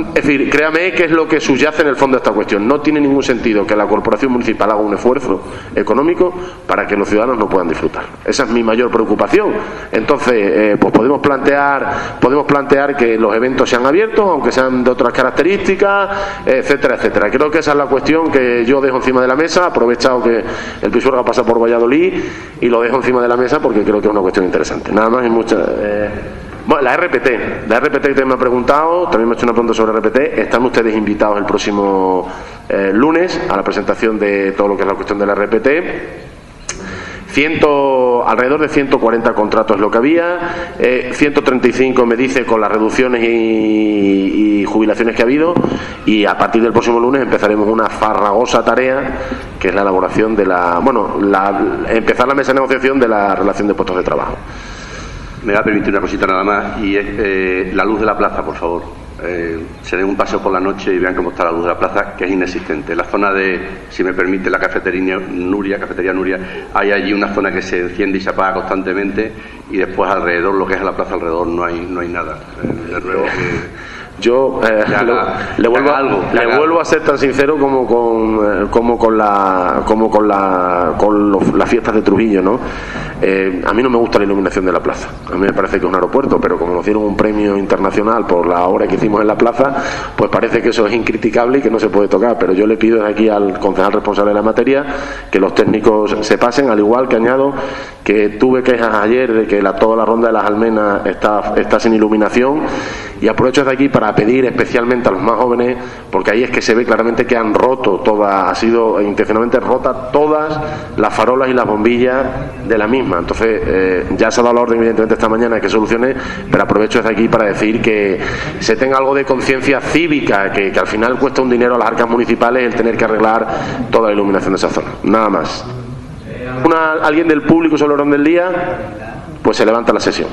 [SPEAKER 1] es decir, créame que es lo que subyace en el fondo de esta cuestión. No tiene ningún sentido que la corporación municipal haga un esfuerzo económico para que los ciudadanos no puedan disfrutar. Esa es mi mayor preocupación. Entonces, pues podemos plantear que los eventos sean abiertos, aunque sean de otras características, etcétera, etcétera. Creo que esa es la cuestión que yo dejo encima de la mesa, aprovechado que el Pisuerga pasa por Valladolid, y lo dejo encima de la mesa porque creo que es una cuestión interesante. Nada más y muchas. Bueno, la RPT que también me ha preguntado, también me ha hecho una pregunta sobre RPT. Están ustedes invitados el próximo lunes a la presentación de todo lo que es la cuestión de la RPT. Alrededor de 140 contratos es lo que había, 135 me dice con las reducciones y jubilaciones que ha habido, y a partir del próximo lunes empezaremos una farragosa tarea que es la elaboración de empezar la mesa de negociación de la relación de puestos de trabajo.
[SPEAKER 4] Me va a permitir una cosita nada más, y es la luz de la plaza, por favor. Se den un paseo por la noche y vean cómo está la luz de la plaza, que es inexistente. La zona de, si me permite, la cafetería Nuria, hay allí una zona que se enciende y se apaga constantemente, y después alrededor, lo que es la plaza alrededor, no hay nada. De nuevo
[SPEAKER 1] yo le vuelvo a ser tan sincero como con las fiestas de Trujillo, ¿no? A mí no me gusta la iluminación de la plaza. A mí me parece que es un aeropuerto, pero como nos dieron un premio internacional por la obra que hicimos en la plaza, pues parece que eso es incriticable y que no se puede tocar. Pero yo le pido desde aquí al concejal responsable de la materia que los técnicos se pasen, al igual que añado que tuve quejas ayer de que toda la ronda de las Almenas está sin iluminación, y aprovecho desde aquí para pedir especialmente a los más jóvenes, porque ahí es que se ve claramente que han roto ha sido intencionalmente rota todas las farolas y las bombillas de la misma. Entonces ya se ha dado la orden evidentemente esta mañana de que solucione, pero aprovecho desde aquí para decir que se tenga algo de conciencia cívica, que al final cuesta un dinero a las arcas municipales el tener que arreglar toda la iluminación de esa zona. Nada más. ¿Alguien del público sobre el orden del día? Pues se levanta la sesión.